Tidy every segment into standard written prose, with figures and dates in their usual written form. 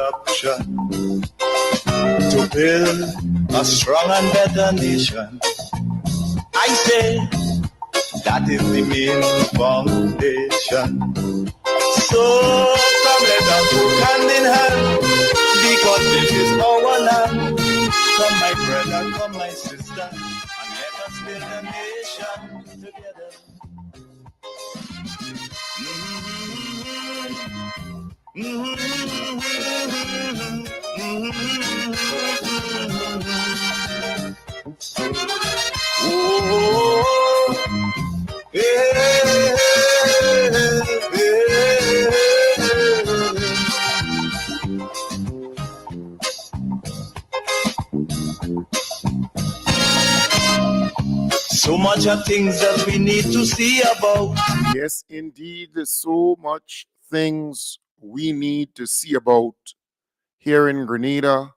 corruption to build a strong and better nation. I say that is the main foundation. So come let us work hand in hand, because this is our land. Come my brother, come my sister, and let us build a nation together. So much of things that we need to see about. Yes, indeed, so much things we need to see about here in Grenada,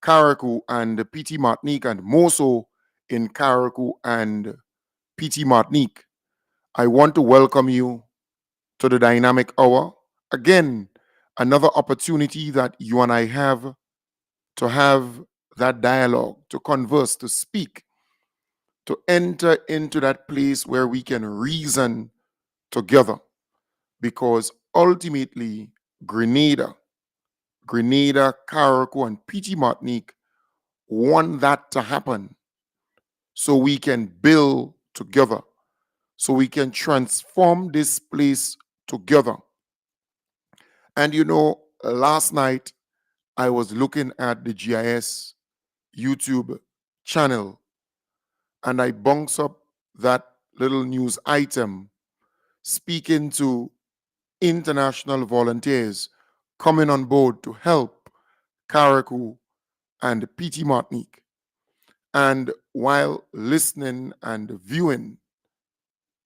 Carriacou, and PT Martinique, and more so in Carriacou and PT Martinique. I want to welcome you to the Dynamic Hour. Again, another opportunity that you and I have to have that dialogue, to converse, to speak, to enter into that place where we can reason together. Because ultimately, Grenada, Carriacou, and PT Martinique want that to happen so we can build together, so we can transform this place together. And you know, last night I was looking at the GIS YouTube channel and I bounced up that little news item speaking to international volunteers coming on board to help Carriacou and PT Martinique. And while listening and viewing,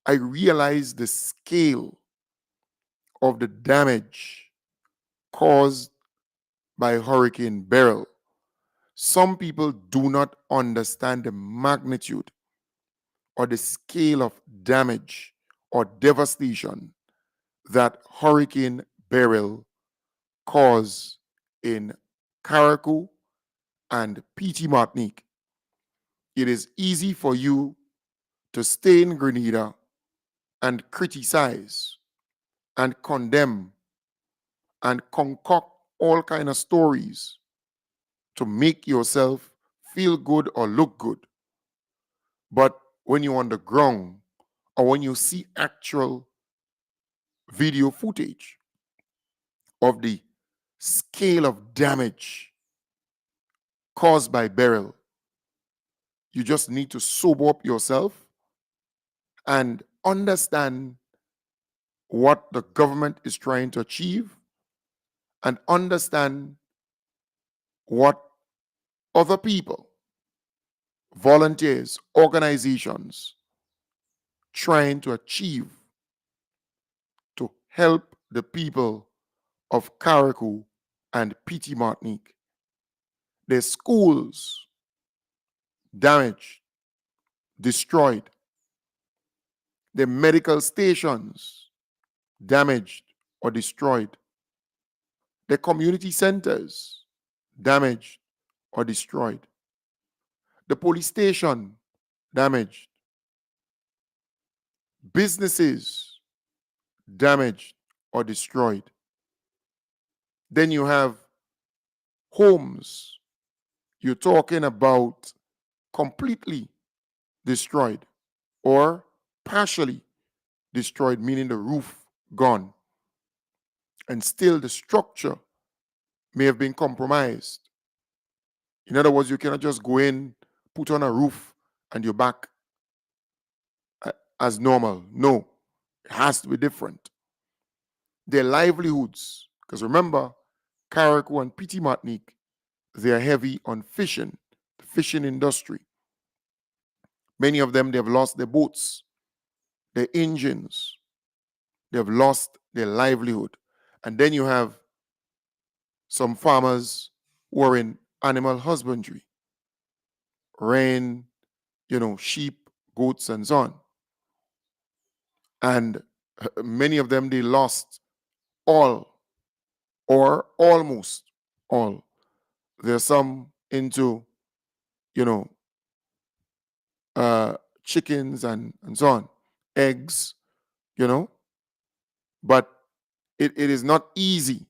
I realized the scale of the damage caused by Hurricane Beryl. Some people do not understand the magnitude or the scale of damage or devastation that Hurricane Beryl caused in Carriacou and PT Martinique. It is easy for you to stay in Grenada and criticize and condemn and concoct all kind of stories to make yourself feel good or look good. But when you're on the ground or when you see actual video footage of the scale of damage caused by Beryl, you just need to sober up yourself and understand what the government is trying to achieve and understand what other people, volunteers, organizations trying to achieve to help the people of Carriacou and PT Martinique. Their schools damaged, destroyed. Their medical stations damaged or destroyed. Their community centers damaged or destroyed. The police station damaged. Businesses damaged or destroyed. Then you have homes. You're talking about completely destroyed or partially destroyed, meaning the roof gone. And still the structure may have been compromised. In other words, you cannot just go in, put on a roof, and you're back as normal. No, it has to be different. Their livelihoods, because remember, Carriacou and PT Martinique, they are heavy on fishing, the fishing industry. Many of them, they've lost their boats, their engines. They've lost their livelihood. And then you have some farmers who are in animal husbandry, rearing, sheep, goats, and so on. And many of them, they lost all or almost all. There's some into, you know, chickens and so on, eggs, you know, but it is not easy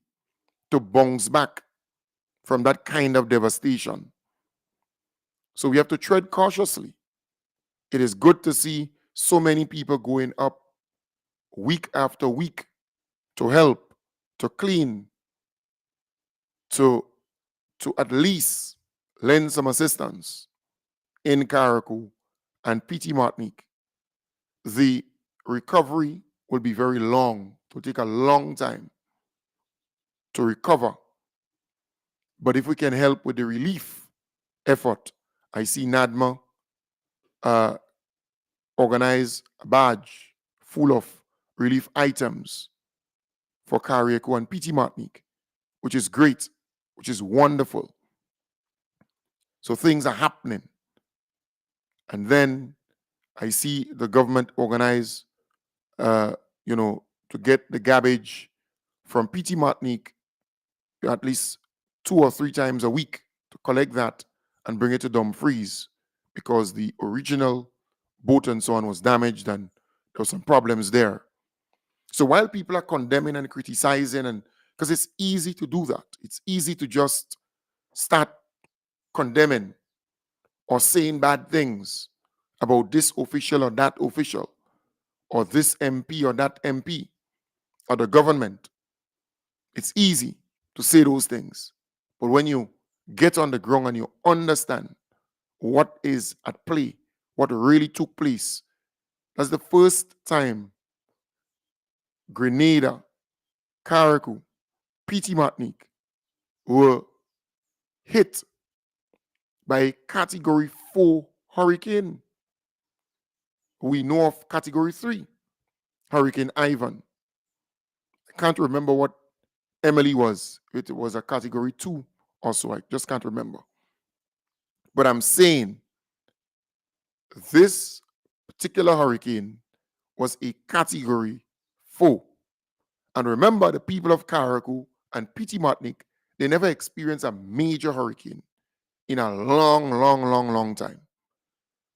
to bounce back from that kind of devastation. So we have to tread cautiously. It is good to see so many people going up week after week to help, to clean, to at least lend some assistance in Carriacou and PT Martinique. The recovery will be very long. It will take a long time to recover. But if we can help with the relief effort, I see NADMA organize a badge full of relief items for Carriacou and PT Martinique, which is great, which is wonderful. So things are happening. And then I see the government organize, to get the garbage from PT Martinique at least 2 or 3 times a week to collect that and bring it to Dumfries because the original boat and so on was damaged and there were some problems there. So while people are condemning and criticizing, and because it's easy to do that, it's easy to just start condemning or saying bad things about this official or that official, or this MP or that MP, or the government. It's easy to say those things. But when you get on the ground and you understand what is at play, what really took place, that's the first time Grenada, Carriacou, PT Martinique were hit by a Category 4 hurricane. We know of Category 3, Hurricane Ivan. I can't remember what Emily was. It was a Category 2 also. I just can't remember. But I'm saying this particular hurricane was a Category 4. And remember, the people of Carriacou and PT Martinique, they never experienced a major hurricane in a long time.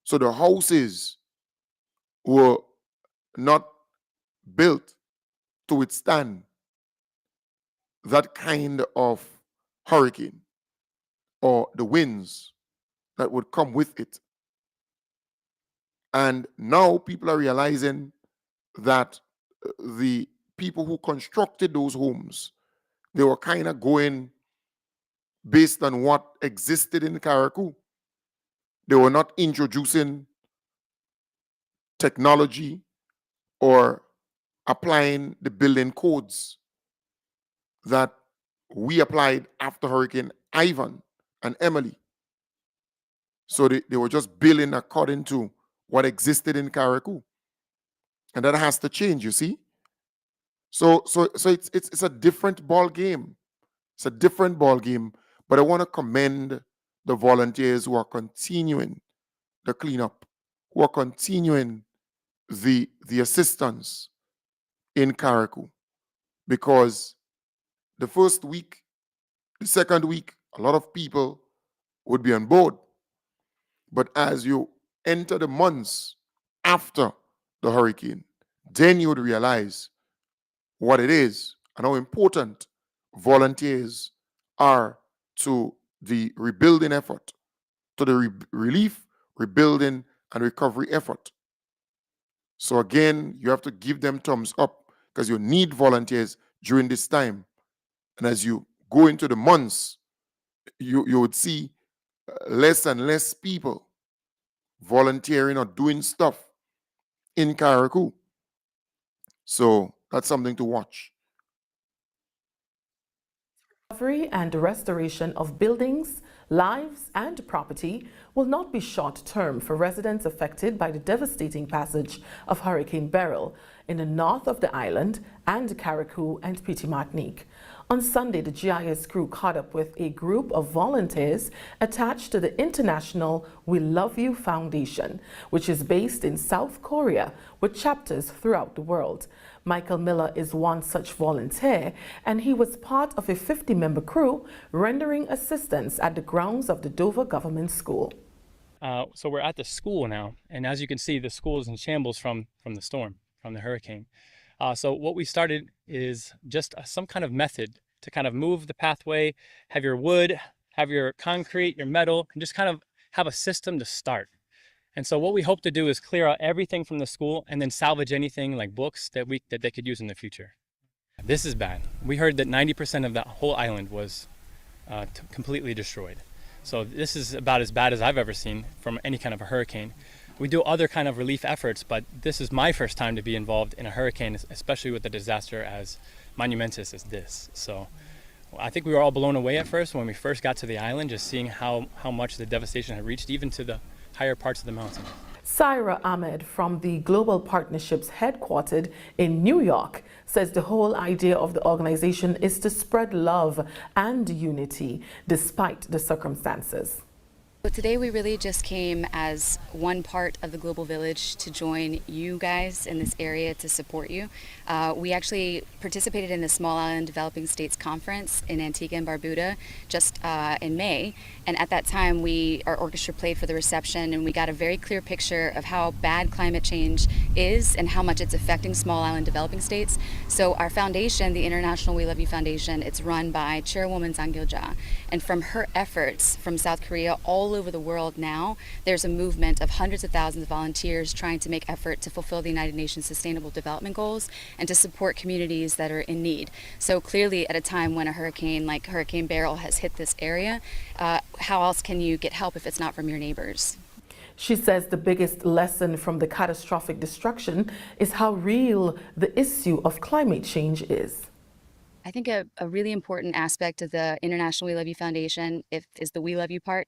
So the houses were not built to withstand that kind of hurricane or the winds that would come with it. And now people are realizing that the people who constructed those homes, they were kind of going based on what existed in Carriacou. They were not introducing technology or applying the building codes that we applied after Hurricane Ivan and Emily. So they were just building according to what existed in Carriacou. And that has to change, you see? So it's a different ball game. It's a different ball game. But I want to commend the volunteers who are continuing the cleanup, who are continuing the assistance in Carriacou. Because the first week, the second week, a lot of people would be on board. But as you enter the months after the hurricane, then you would realize what it is and how important volunteers are to the rebuilding effort, to the relief, rebuilding, and recovery effort. So again, you have to give them thumbs up because you need volunteers during this time. And as you go into the months, you would see less and less people volunteering or doing stuff in Carriacou. So that's something to watch. Recovery and restoration of buildings, lives, and property will not be short-term for residents affected by the devastating passage of Hurricane Beryl in the north of the island and Carriacou and PT Martinique. On Sunday, the GIS crew caught up with a group of volunteers attached to the international We Love You Foundation, which is based in South Korea with chapters throughout the world. Michael Miller is one such volunteer, and he was part of a 50-member crew rendering assistance at the grounds of the Dover Government School. So we're at the school now, and as you can see, the school is in shambles from the storm, from the hurricane. So what we started is just some kind of method to kind of move the pathway, have your wood, have your concrete, your metal, and just kind of have a system to start. And so what we hope to do is clear out everything from the school and then salvage anything like books that they could use in the future. This is bad. We heard that 90% of that whole island was completely destroyed. So this is about as bad as I've ever seen from any kind of a hurricane. We do other kind of relief efforts, but this is my first time to be involved in a hurricane, especially with a disaster as monumentous as this. So I think we were all blown away at first when we first got to the island, just seeing how much the devastation had reached, even to the higher parts of the mountain. Saira Ahmed from the Global Partnerships headquartered in New York says the whole idea of the organization is to spread love and unity despite the circumstances. But today we really just came as one part of the Global Village to join you guys in this area to support you. We actually participated in the Small Island Developing States Conference in Antigua and Barbuda just in May. And at that time, our orchestra played for the reception, and we got a very clear picture of how bad climate change is and how much it's affecting small island developing states. So our foundation, the International We Love You Foundation, it's run by Chairwoman Sang Gil-ja. And from her efforts from South Korea all over the world now, there's a movement of hundreds of thousands of volunteers trying to make effort to fulfill the United Nations Sustainable Development Goals and to support communities that are in need. So clearly at a time when a hurricane like Hurricane Beryl has hit this area, how else can you get help if it's not from your neighbors? She says the biggest lesson from the catastrophic destruction is how real the issue of climate change is. I think a really important aspect of the International We Love You Foundation is the We Love You part.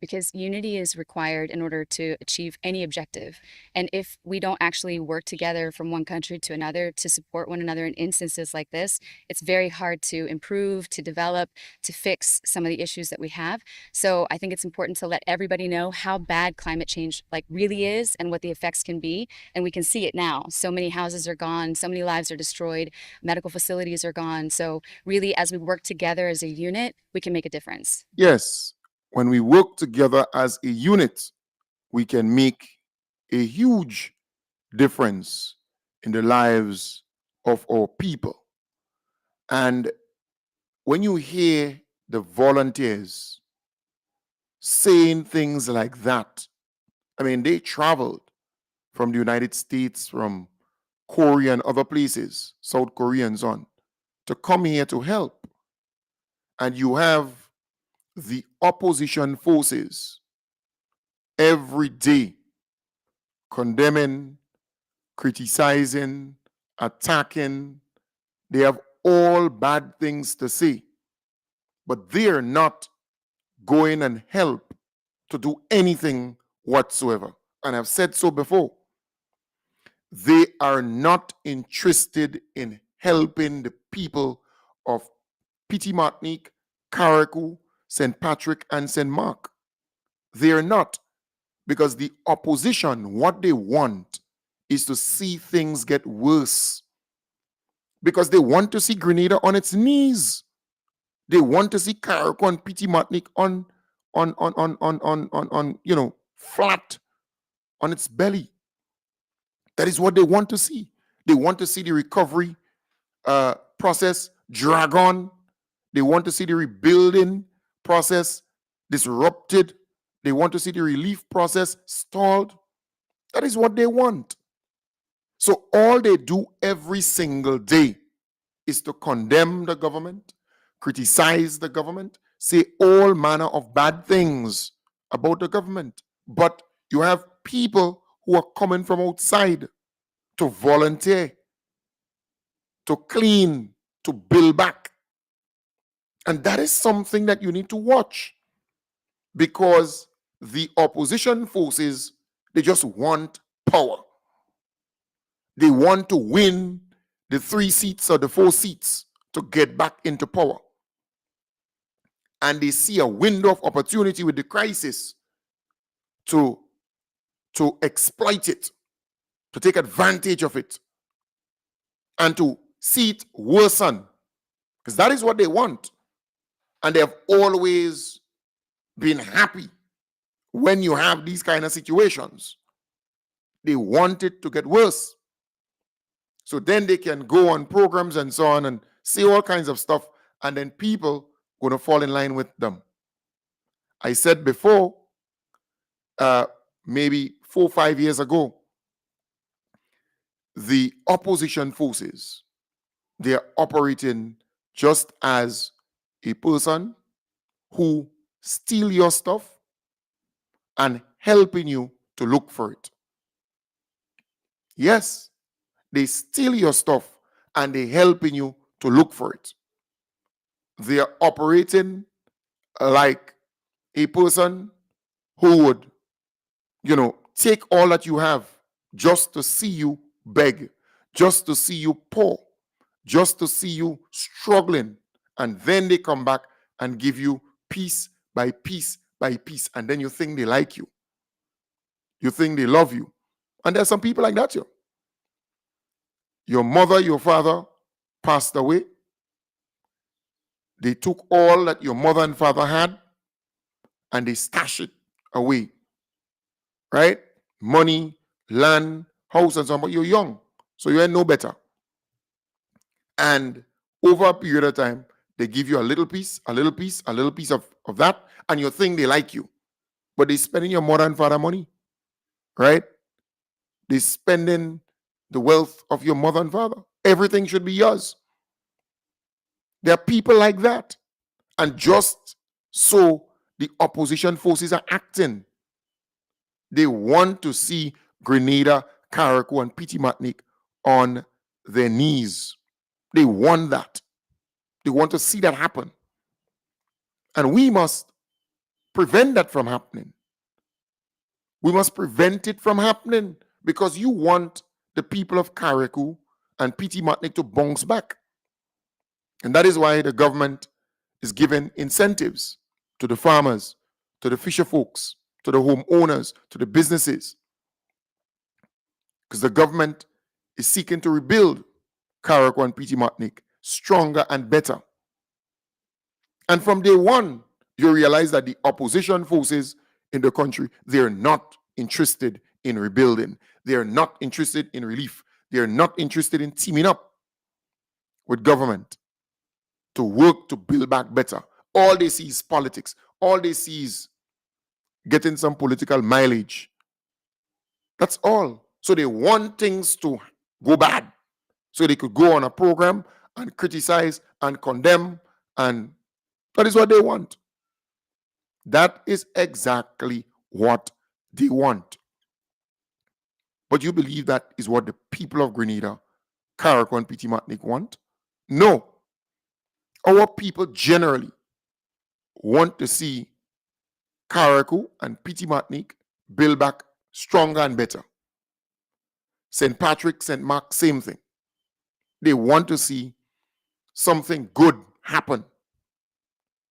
Because unity is required in order to achieve any objective. And if we don't actually work together from one country to another to support one another in instances like this, it's very hard to improve, to develop, to fix some of the issues that we have. So I think it's important to let everybody know how bad climate change really is and what the effects can be. And we can see it now. So many houses are gone, so many lives are destroyed, medical facilities are gone. So really, as we work together as a unit, we can make a difference. Yes. When we work together as a unit, we can make a huge difference in the lives of our people. And when you hear the volunteers saying things like that, I mean, they traveled from the United States, from Korea and other places, South Koreans on, to come here to help. And you have the opposition forces every day condemning, criticizing, attacking. They have all bad things to say, but they're not going and help to do anything whatsoever. And I've said so before. They are not interested in helping the people of Petit Martinique, Carriacou, St. Patrick, and St. Mark. They are not, because the opposition, what they want is to see things get worse, because they want to see Grenada on its knees. They want to see Carriacou and Petit Martinique on flat on its belly. That is what they want to see. They want to see the recovery process drag on. They want to see the rebuilding process disrupted. They want to see the relief process stalled. That is what they want. So all they do every single day is to condemn the government, criticize the government, say all manner of bad things about the government. But you have people who are coming from outside to volunteer, to clean, to build back. And that is something that you need to watch, because the opposition forces, they just want power. They want to win the 3 seats or the 4 seats to get back into power. And they see a window of opportunity with the crisis to exploit it, to take advantage of it. and to see it worsen, because that is what they want. And they have always been happy when you have these kind of situations. They want it to get worse. So then they can go on programs and so on and say all kinds of stuff, and then people going to fall in line with them. I said before, maybe 4 or 5 years ago, the opposition forces, they're operating just as a person who steal your stuff and helping you to look for it. Yes, they steal your stuff and they helping you to look for it. They are operating like a person who would, take all that you have just to see you beg, just to see you poor, just to see you struggling. And then they come back and give you piece by piece by piece. And then you think they like you. You think they love you. And there's some people like that here. Your mother, your father passed away. They took all that your mother and father had and they stashed it away. Right? Money, land, house, and so on. But you're young, so you ain't no better. And over a period of time, they give you a little piece, a little piece, a little piece of that, and you think they like you. But they're spending your mother and father money. Right? They're spending the wealth of your mother and father. Everything should be yours. There are people like that. And just so the opposition forces are acting. They want to see Grenada, Carriacou, and Petit Martinique on their knees. They want that. They want to see that happen. And we must prevent that from happening. We must prevent it from happening because you want the people of Carriacou and Petit Martinique to bounce back. And that is why the government is giving incentives to the farmers, to the fisher folks, to the homeowners, to the businesses. Because the government is seeking to rebuild Carriacou and Petit Martinique stronger and better. And from day one, you realize that the opposition forces in the country, they're not interested in rebuilding. They're not interested in relief. They're not interested in teaming up with government to work to build back better. All they see is politics. All they see is getting some political mileage. That's all. So they want things to go bad. So they could go on a program and criticize and condemn, and that is what they want. That is exactly what they want. But you believe that is what the people of Grenada, Carriacou, and Petit Martinique want? No. Our people generally want to see Carriacou and Petit Martinique build back stronger and better. St. Patrick, St. Mark, same thing. They want to see something good happen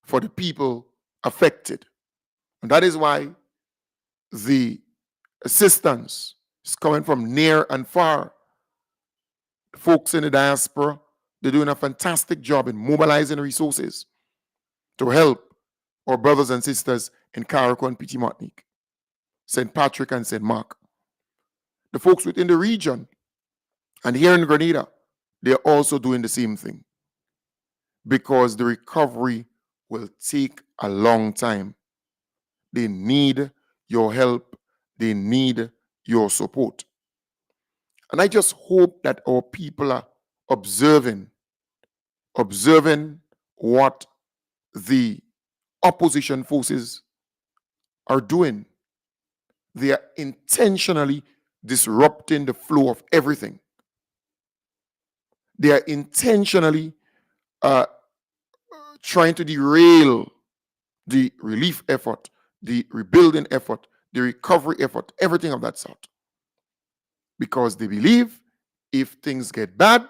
for the people affected. And that is why the assistance is coming from near and far. The folks in the diaspora, they're doing a fantastic job in mobilizing resources to help our brothers and sisters in Carriacou and Petit Martinique, St. Patrick and St. Mark. The folks within the region and here in Grenada, they're also doing the same thing because the recovery will take a long time. They need your help. They need your support. And I just hope that our people are observing what the opposition forces are doing. They are intentionally disrupting the flow of everything. They are intentionally trying to derail the relief effort, the rebuilding effort, the recovery effort, everything of that sort. Because they believe if things get bad,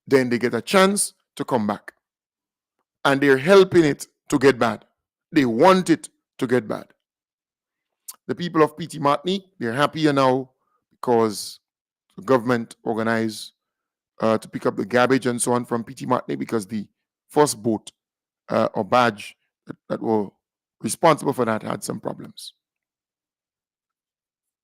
then they get a chance to come back. And they're helping it to get bad. They want it to get bad. The people of Petit Martinique, they're happier now because the government organized to pick up the garbage and so on from PT Martinique, because the first boat or barge that were responsible for that had some problems.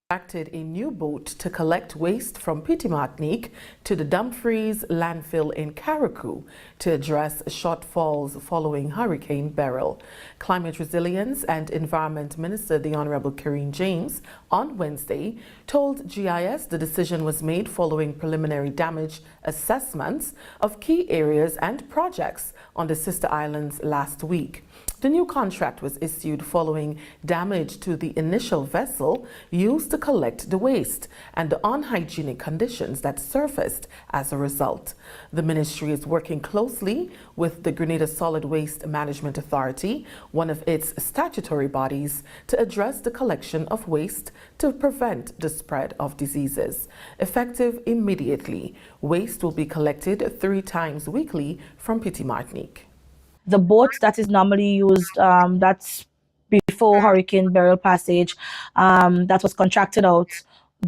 Acted a new boat to collect waste from Petit Martinique to the Dumfries landfill in Carriacou to address shortfalls following Hurricane Beryl. Climate Resilience and Environment Minister, the Honorable Karine James, on Wednesday told GIS the decision was made following preliminary damage assessments of key areas and projects on the sister islands last week. The new contract was issued following damage to the initial vessel used to collect the waste and the unhygienic conditions that surfaced as a result. The ministry is working closely with the Grenada Solid Waste Management Authority, one of its statutory bodies, to address the collection of waste to prevent the spread of diseases. Effective immediately, waste will be collected 3 times weekly from Petit Martinique. The boat that is normally used, that's before Hurricane Beryl passage, that was contracted out.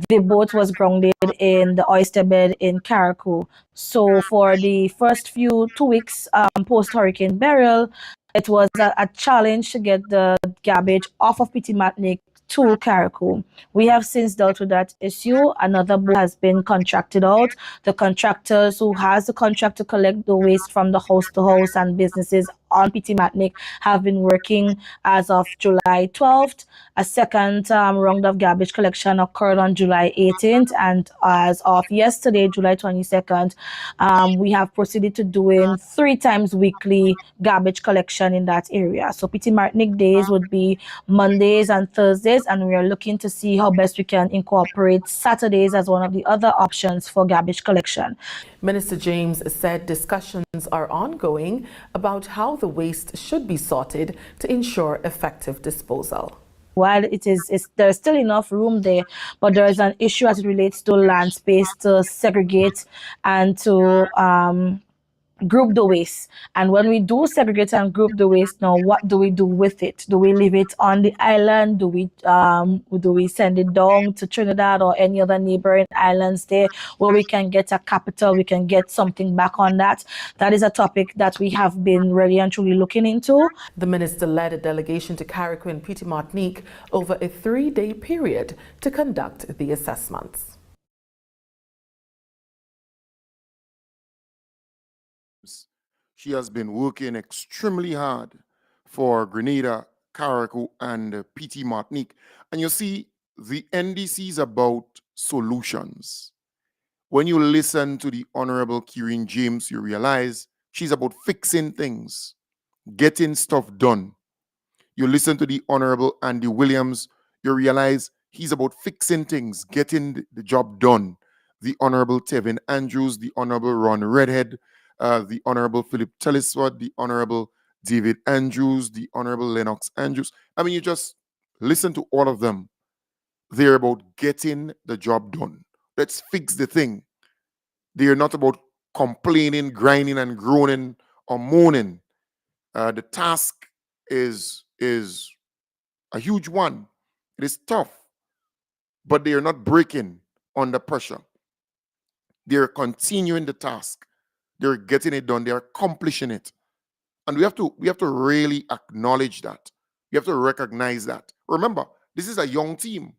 The boat was grounded in the oyster bed in Carriacou. So for the first 2 weeks post Hurricane Beryl, it was a challenge to get the garbage off of Petit Martinique to Carriacou. We have since dealt with that issue. Another boat has been contracted out. The contractors who has the contract to collect the waste from the house to house and businesses on Petit Martinique have been working as of July 12th. A second round of garbage collection occurred on July 18th, and as of yesterday, July 22nd, we have proceeded to doing 3 times weekly garbage collection in that area. So Petit Martinique days would be Mondays and Thursdays, and we are looking to see how best we can incorporate Saturdays as one of the other options for garbage collection. Minister James said discussions are ongoing about how the waste should be sorted to ensure effective disposal. While there's still enough room there, but there is an issue as it relates to land space to segregate and to group the waste. And when we do segregate and group the waste, now what do we do with it? Do we leave it on the island? Do we send it down to Trinidad or any other neighboring islands there where we can get a capital, we can get something back on that? That is a topic that we have been really and truly looking into. The minister led a delegation to Carriacou and Petit Martinique over a 3-day period to conduct the assessments. She has been working extremely hard for Grenada, Carriacou, and Petit Martinique. And you see, the NDC is about solutions. When you listen to the Honorable Karine James, you realize she's about fixing things, getting stuff done. You listen to the Honorable Andy Williams, you realize he's about fixing things, getting the job done. The Honorable Tevin Andrews, the Honorable Ron Redhead, the Honorable Philip Tellisford, the Honorable David Andrews, the Honorable Lennox Andrews. I mean, you just listen to all of them. They're about getting the job done. Let's fix the thing. They're not about complaining, grinding, and groaning or moaning. The task is a huge one. It is tough, but they are not breaking under pressure. They're continuing the task. They're getting it done. They're accomplishing it. And we have to really acknowledge that. We have to recognize that. Remember, this is a young team.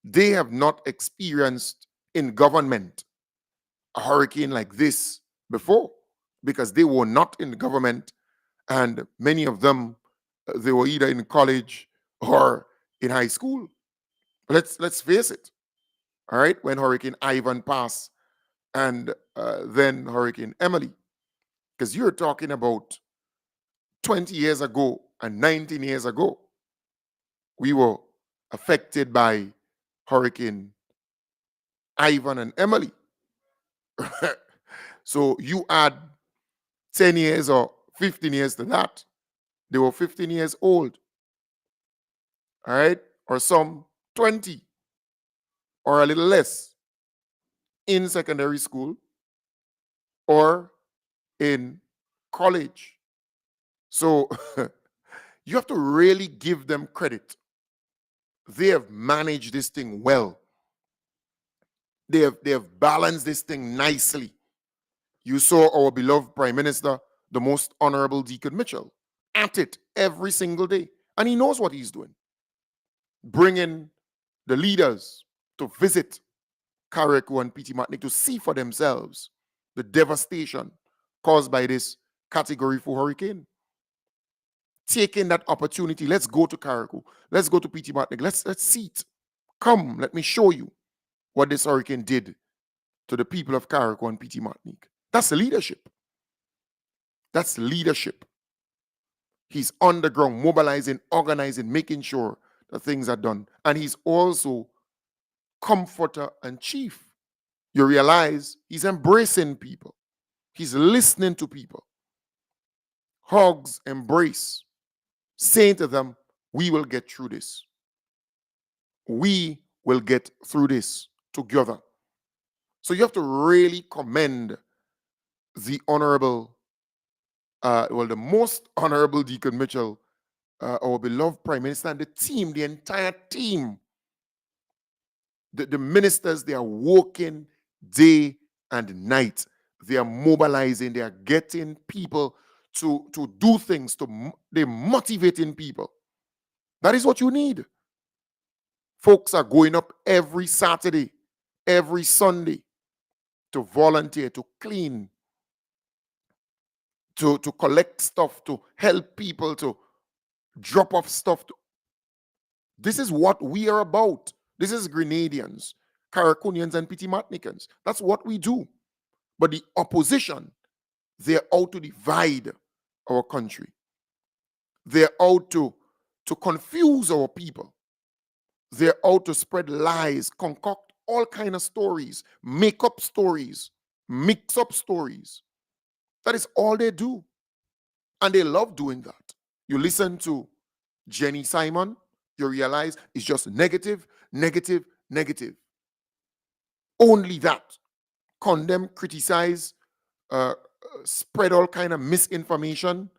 They have not experienced in government a hurricane like this before, because they were not in government, and many of them, they were either in college or in high school. Let's face it. All right, when Hurricane Ivan passed, and then Hurricane Emily, because you're talking about 20 years ago and 19 years ago, we were affected by Hurricane Ivan and Emily. So you add 10 years or 15 years to that, they were 15 years old. All right, or some 20 or a little less in secondary school or in college. So you have to really give them credit. They have managed this thing well. They have balanced this thing nicely. You saw our beloved Prime Minister, the most Honorable Deacon Mitchell, at it every single day. And he knows what he's doing. Bringing the leaders to visit Carriacou and PT Martinique to see for themselves the devastation caused by this Category 4 hurricane. Taking that opportunity, let's go to Carriacou, let's go to PT Martinique, let's see it. Come, let me show you what this hurricane did to the people of Carriacou and PT Martinique. That's leadership. That's leadership. He's on the ground, mobilizing, organizing, making sure that things are done. And he's also comforter and chief. You realize he's embracing people. He's listening to people. Hugs, embrace, saying to them, we will get through this. We will get through this together. So you have to really commend the honorable, the most honorable Deacon Mitchell, our beloved Prime Minister, and the team, the entire team. The ministers, they are working day and night. They are mobilizing, they are getting people to do things, they're motivating people. That is what you need. Folks are going up every Saturday, every Sunday to volunteer, to clean, to collect stuff, to help people, to drop off stuff. This is what we are about. This is Grenadians, Caracunians, and PT Martinicans. That's what we do. But the opposition, they're out to divide our country. They're out to confuse our people. They're out to spread lies, concoct all kind of stories, make up stories, mix up stories. That is all they do. And they love doing that. You listen to Jenny Simon, you realize it's just negative, negative, negative. Only that. Condemn, criticize, spread all kind of misinformation.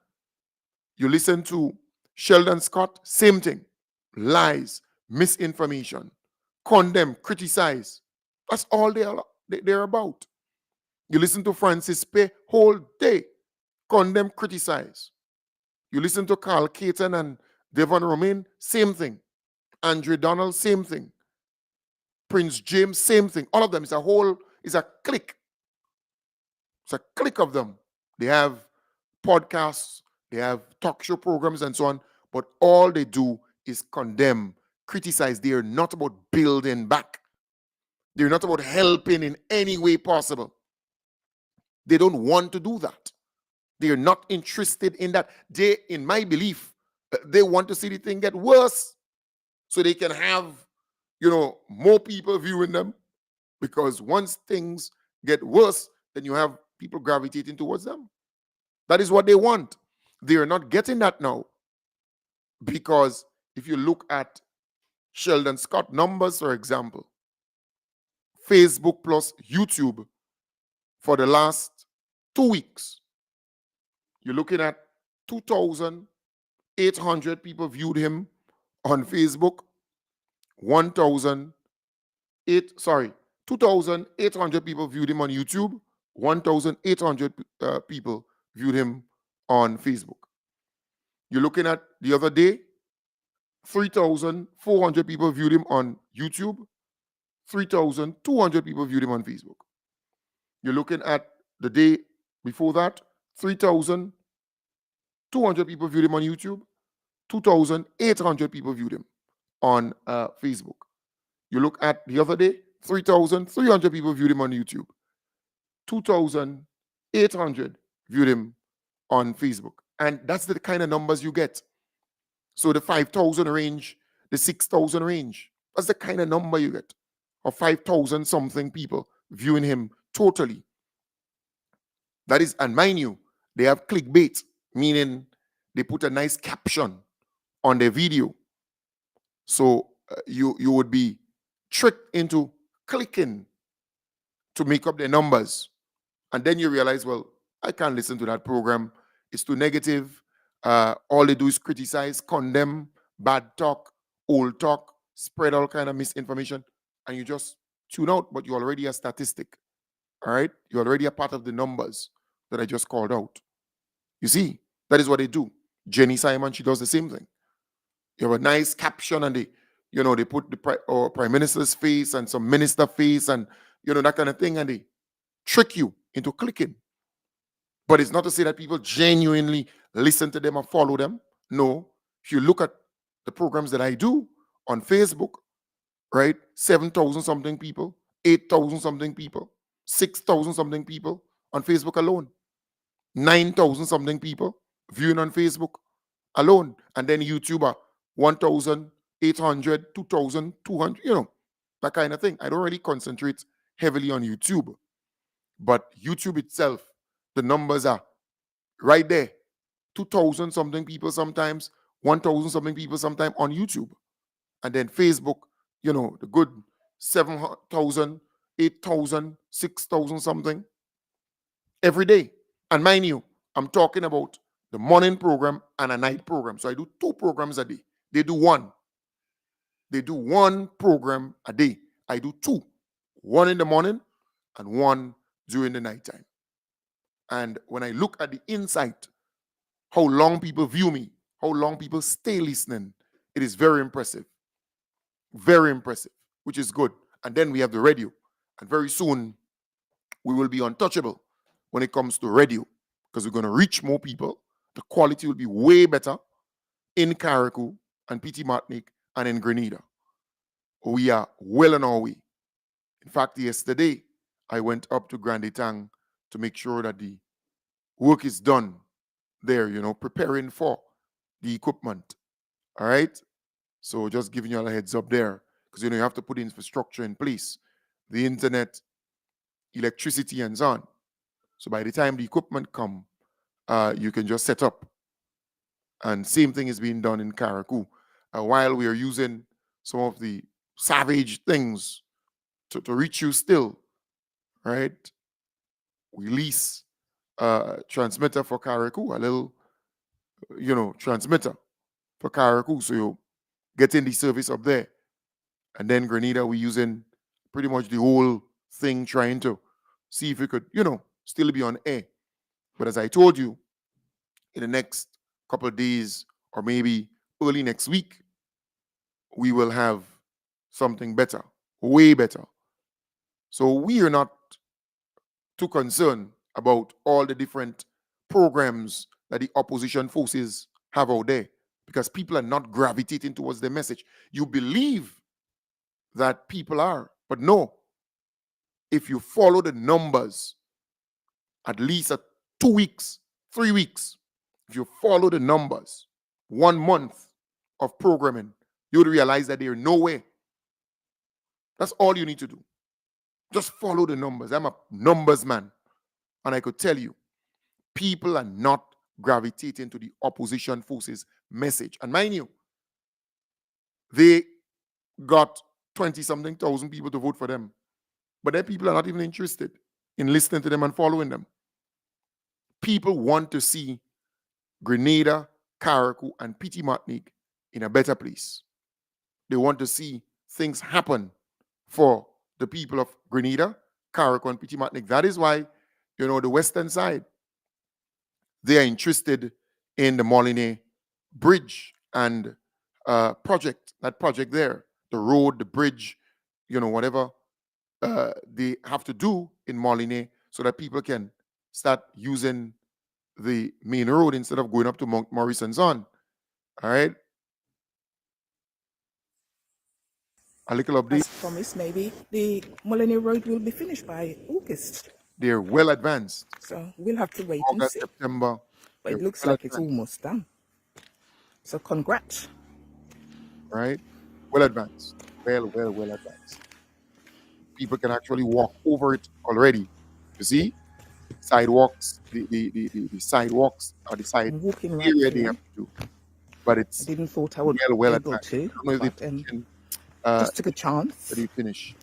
You listen to Sheldon Scott, same thing. Lies, misinformation. Condemn, criticize. That's all they're about. You listen to Francis Pay, whole day. Condemn, criticize. You listen to Carl Caton and Devon Romain, same thing. Andre Donald, same thing. Prince James, same thing. All of them is a clique. It's a clique of them. They have podcasts, they have talk show programs and so on, but all they do is condemn, criticize. They are not about building back. They're not about helping in any way possible. They don't want to do that. They are not interested in that. They, in my belief, they want to see the thing get worse so they can have, more people viewing them. Because once things get worse, then you have people gravitating towards them. That is what they want. They are not getting that now. Because if you look at Sheldon Scott numbers, for example, Facebook plus YouTube for the last 2 weeks, you're looking at 2,800 people viewed him on Facebook, 2,800 people viewed him on YouTube, 1,800 people viewed him on Facebook. You're looking at the other day, 3,400 people viewed him on YouTube, 3,200 people viewed him on Facebook. You're looking at the day before that, 3,200 people viewed him on YouTube, 2,800 people viewed him on Facebook. You look at the other day, 3,300 people viewed him on YouTube, 2,800 viewed him on Facebook. And that's the kind of numbers you get. So the 5,000 range, the 6,000 range, that's the kind of number you get. Or 5,000 something people viewing him totally. That is, and mind you, they have clickbait, meaning they put a nice caption on their video. So you would be tricked into clicking to make up their numbers. And then you realize, well, I can't listen to that program. It's too negative. All they do is criticize, condemn, bad talk, old talk, spread all kind of misinformation. And you just tune out, but you're already a statistic. All right? You're already a part of the numbers that I just called out. You see, that is what they do. Jenny Simon, she does the same thing. You have a nice caption and they put the prime minister's face and some minister face and, that kind of thing, and they trick you into clicking. But it's not to say that people genuinely listen to them or follow them. No. If you look at the programs that I do on Facebook, right? 7,000 something people, 8,000 something people, 6,000 something people on Facebook alone, 9,000 something people viewing on Facebook alone. And then YouTuber, 1,800, 2,200, that kind of thing. I don't really concentrate heavily on YouTube. But YouTube itself, the numbers are right there. 2,000 something people sometimes, 1,000 something people sometimes on YouTube. And then Facebook, the good 7,000, 8,000, 6,000 something every day. And mind you, I'm talking about the morning program and a night program. So I do 2 programs a day. They do one. They do 1 program a day. I do 2. 1 in the morning and 1 during the nighttime. And when I look at the insight, how long people view me, how long people stay listening, it is very impressive. Very impressive, which is good. And then we have the radio. And very soon, we will be untouchable when it comes to radio because we're going to reach more people. The quality will be way better in Carriacou and Petit Martinique and in Grenada. We are well on our way. In fact, yesterday, I went up to Grand Etang to make sure that the work is done there, preparing for the equipment. All right? So just giving you all a heads up there because, you have to put infrastructure in place, the internet, electricity, and so on. So by the time the equipment come, you can just set up. And same thing is being done in Carriacou. While we are using some of the savage things to reach you still, right? We lease a transmitter for Carriacou, a little, transmitter for Carriacou. So you get in the service up there. And then Grenada, we're using pretty much the whole thing, trying to see if we could, still be on air. But as I told you, in the next couple of days or maybe early next week, we will have something better, way better. So we are not too concerned about all the different programs that the opposition forces have out there because people are not gravitating towards the message. You believe that people are, but no. If you follow the numbers, at least at 2 weeks, 3 weeks, if you follow the numbers, 1 month of programming, you would realize that they're nowhere. That's all you need to do. Just follow the numbers. I'm a numbers man. And I could tell you, people are not gravitating to the opposition forces message. And mind you, they got 20-something thousand people to vote for them. But then people are not even interested in listening to them and following them. People want to see Grenada, Carriacou, and Petit Martinique in a better place. They want to see things happen for the people of Grenada, Carriacou, and Petit Martinique. That is why, the western side, they are interested in the Moline Bridge and project, that project there, the road, the bridge, whatever they have to do in Moline so that people can start using the main road instead of going up to Mount Maurice and so on. All right. A little update. As promised, maybe the Moline Road will be finished by August. They're well advanced. So we'll have to wait August, and see. September. But it looks like it's almost done. So congrats. Right? Well advanced. Well advanced. People can actually walk over it already. You see? Sidewalks, the sidewalks or the side walking right area through. they have to do. But it's I didn't thought I would well be able advanced. to, I don't know if but, they can, just took a chance. that you finish,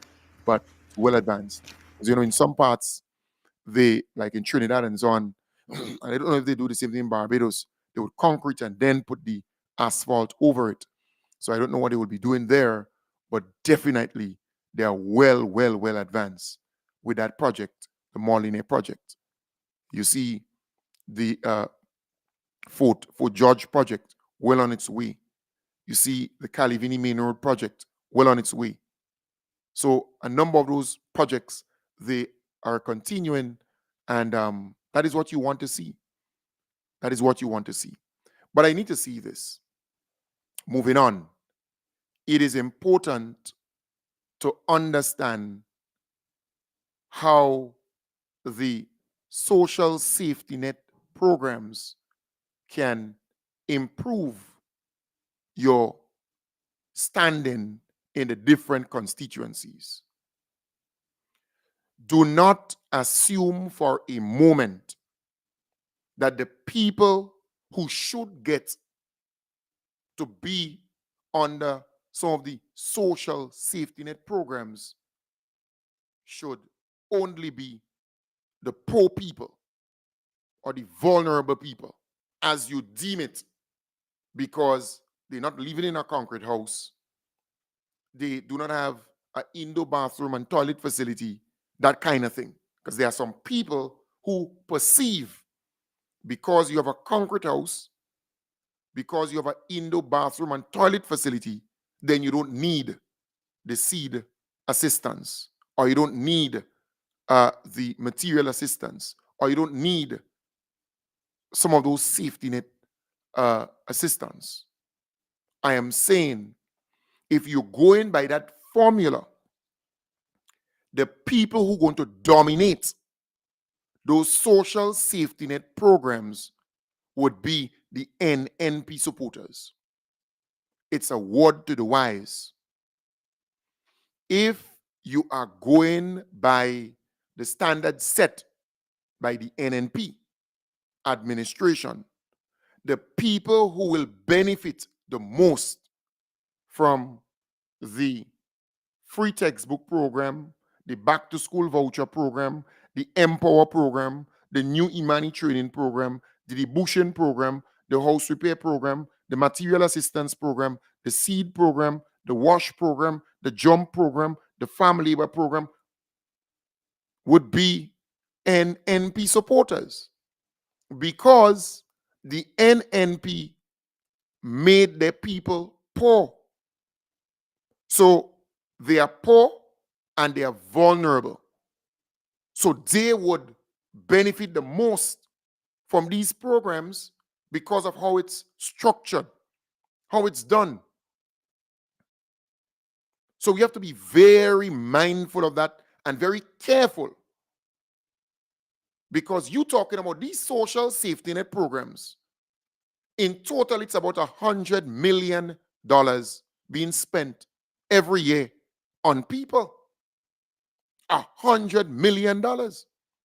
but well advanced. Because, in some parts, they, like in Trinidad and so on, and I don't know if they do the same thing in Barbados, they would concrete and then put the asphalt over it. So I don't know what they will be doing there, but definitely they are well advanced with that project. the Moline project. You see the Fort George project well on its way. You see the Calivini Main Road project well on its way. So a number of those projects, they are continuing, and that is what you want to see. That is what you want to see. But I need to see this. Moving on, it is important to understand how the social safety net programs can improve your standing in the different constituencies. Do not assume for a moment that the people who should get to be under some of the social safety net programs should only be the poor people or the vulnerable people, as you deem it, because they're not living in a concrete house, they do not have an indoor bathroom and toilet facility, that kind of thing. Because there are some people who perceive, because you have a concrete house, because you have an indoor bathroom and toilet facility, then you don't need the seed assistance, or you don't need the material assistance, or you don't need some of those safety net assistance. I am saying, if you go in by that formula, the people who are going to dominate those social safety net programs would be the NNP supporters. It's a word to the wise. If you are going by the standard set by the NNP administration, the people who will benefit the most from the free textbook program, the back to school voucher program, the Empower program, the new Imani training program, the debushing program, the house repair program, the material assistance program, the seed program, the wash program, the jump program, the farm labor program, would be NNP supporters, because the NNP made their people poor. So they are poor and they are vulnerable. So they would benefit the most from these programs because of how it's structured, how it's done. So we have to be very mindful of that and very careful, because you're talking about these social safety net programs. In total, it's about $100 million being spent every year on people. $100 million.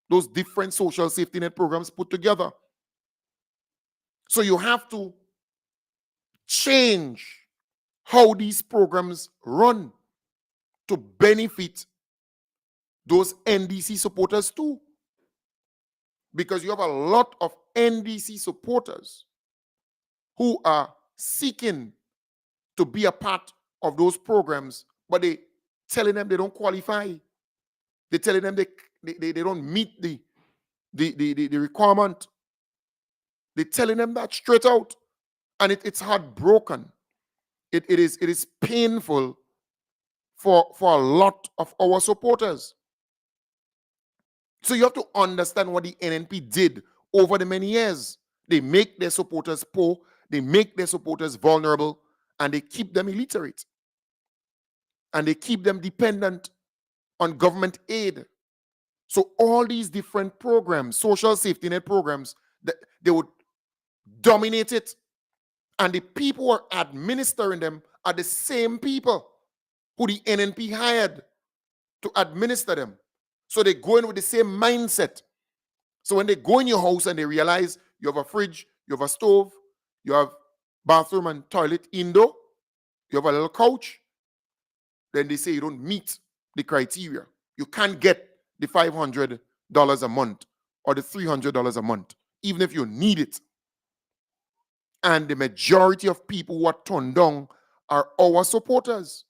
Those different social safety net programs put together. So you have to change how these programs run to benefit those NDC supporters too. Because you have a lot of NDC supporters who are seeking to be a part of those programs, but they telling them they don't qualify. They're telling them they don't meet the requirement. They're telling them that straight out. And it's heartbroken. It is painful for a lot of our supporters. So you have to understand what the NNP did over the many years. They make their supporters poor, they make their supporters vulnerable, and they keep them illiterate. And they keep them dependent on government aid. So all these different programs, social safety net programs, they would dominate it. And the people who are administering them are the same people who the NNP hired to administer them. So they go in with the same mindset. So when they go in your house and they realize you have a fridge, you have a stove, you have bathroom and toilet indoor, you have a little couch, then they say you don't meet the criteria. You can't get the $500 a month or the $300 a month, even if you need it. And the majority of people who are turned down are our supporters,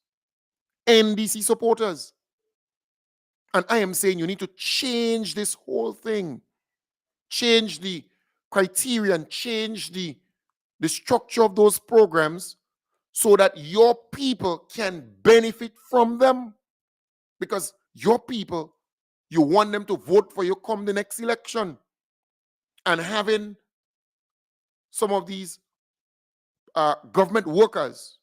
NDC supporters. And I am saying you need to change this whole thing. Change the criteria and change the structure of those programs so that your people can benefit from them. Because your people, you want them to vote for you come the next election. And having some of these government workers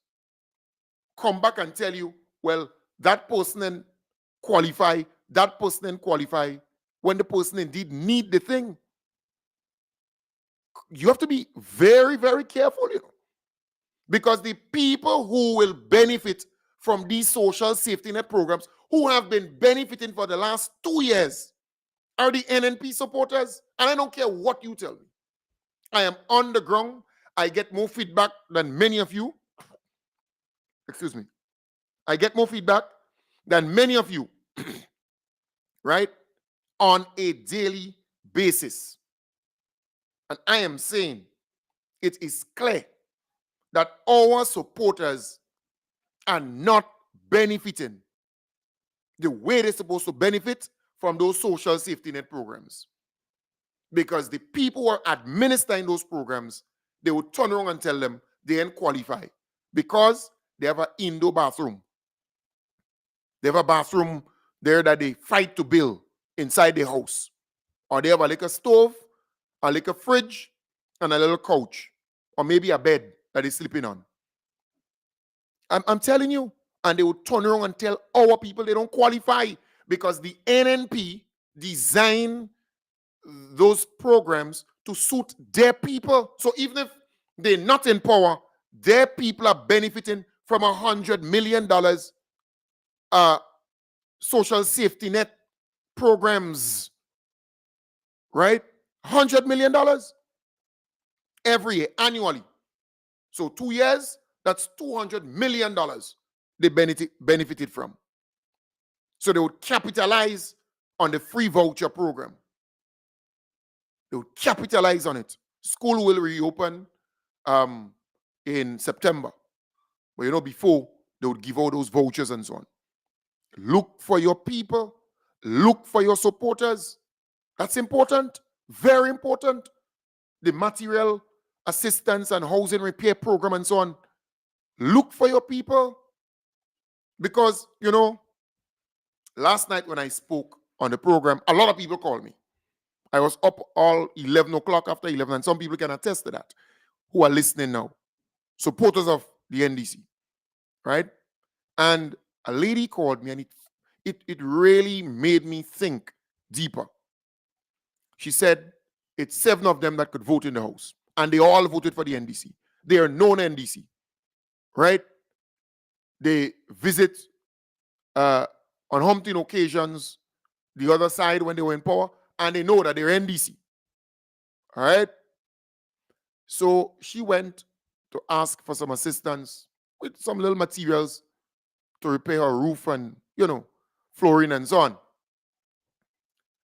come back and tell you, well, that person didn't qualify, that person didn't qualify, when the person indeed need the thing. You have to be very, very careful, because the people who will benefit from these social safety net programs, who have been benefiting for the last 2 years, are the NNP supporters. And I don't care what you tell me. I am on the ground. I get more feedback than many of you. Excuse me. I get more feedback than many of you, right, on a daily basis. And I am saying it is clear that our supporters are not benefiting the way they're supposed to benefit from those social safety net programs. Because the people who are administering those programs, they will turn around and tell them they didn't qualify because they have an indoor bathroom. They have a bathroom there that they fight to build inside the house. Or they have a little stove, a little fridge, and a little couch. Or maybe a bed that they're sleeping on. I'm telling you. And they will turn around and tell our people they don't qualify because the NNP designed those programs to suit their people. So even if they're not in power, their people are benefiting from $100 million social safety net programs, right? $100 million every year, annually. So 2 years, that's $200 million they benefited from. So they would capitalize on the free voucher program. They would capitalize on it. School will reopen in September. But before, they would give all those vouchers and so on. Look for your people. Look for your supporters. That's important. Very important. The material assistance and housing repair program and so on. Look for your people. Because, last night when I spoke on the program, a lot of people called me. I was up all 11 o'clock after 11, and some people can attest to that who are listening now. Supporters of the NDC, right? And a lady called me, and it really made me think deeper. She said it's 7 of them that could vote in the House, and they all voted for the NDC. They are known NDC, right? They visit on umpteen occasions the other side when they were in power, and they know that they're NDC. All right? So she went to ask for some assistance with some little materials to repair her roof and, flooring and so on.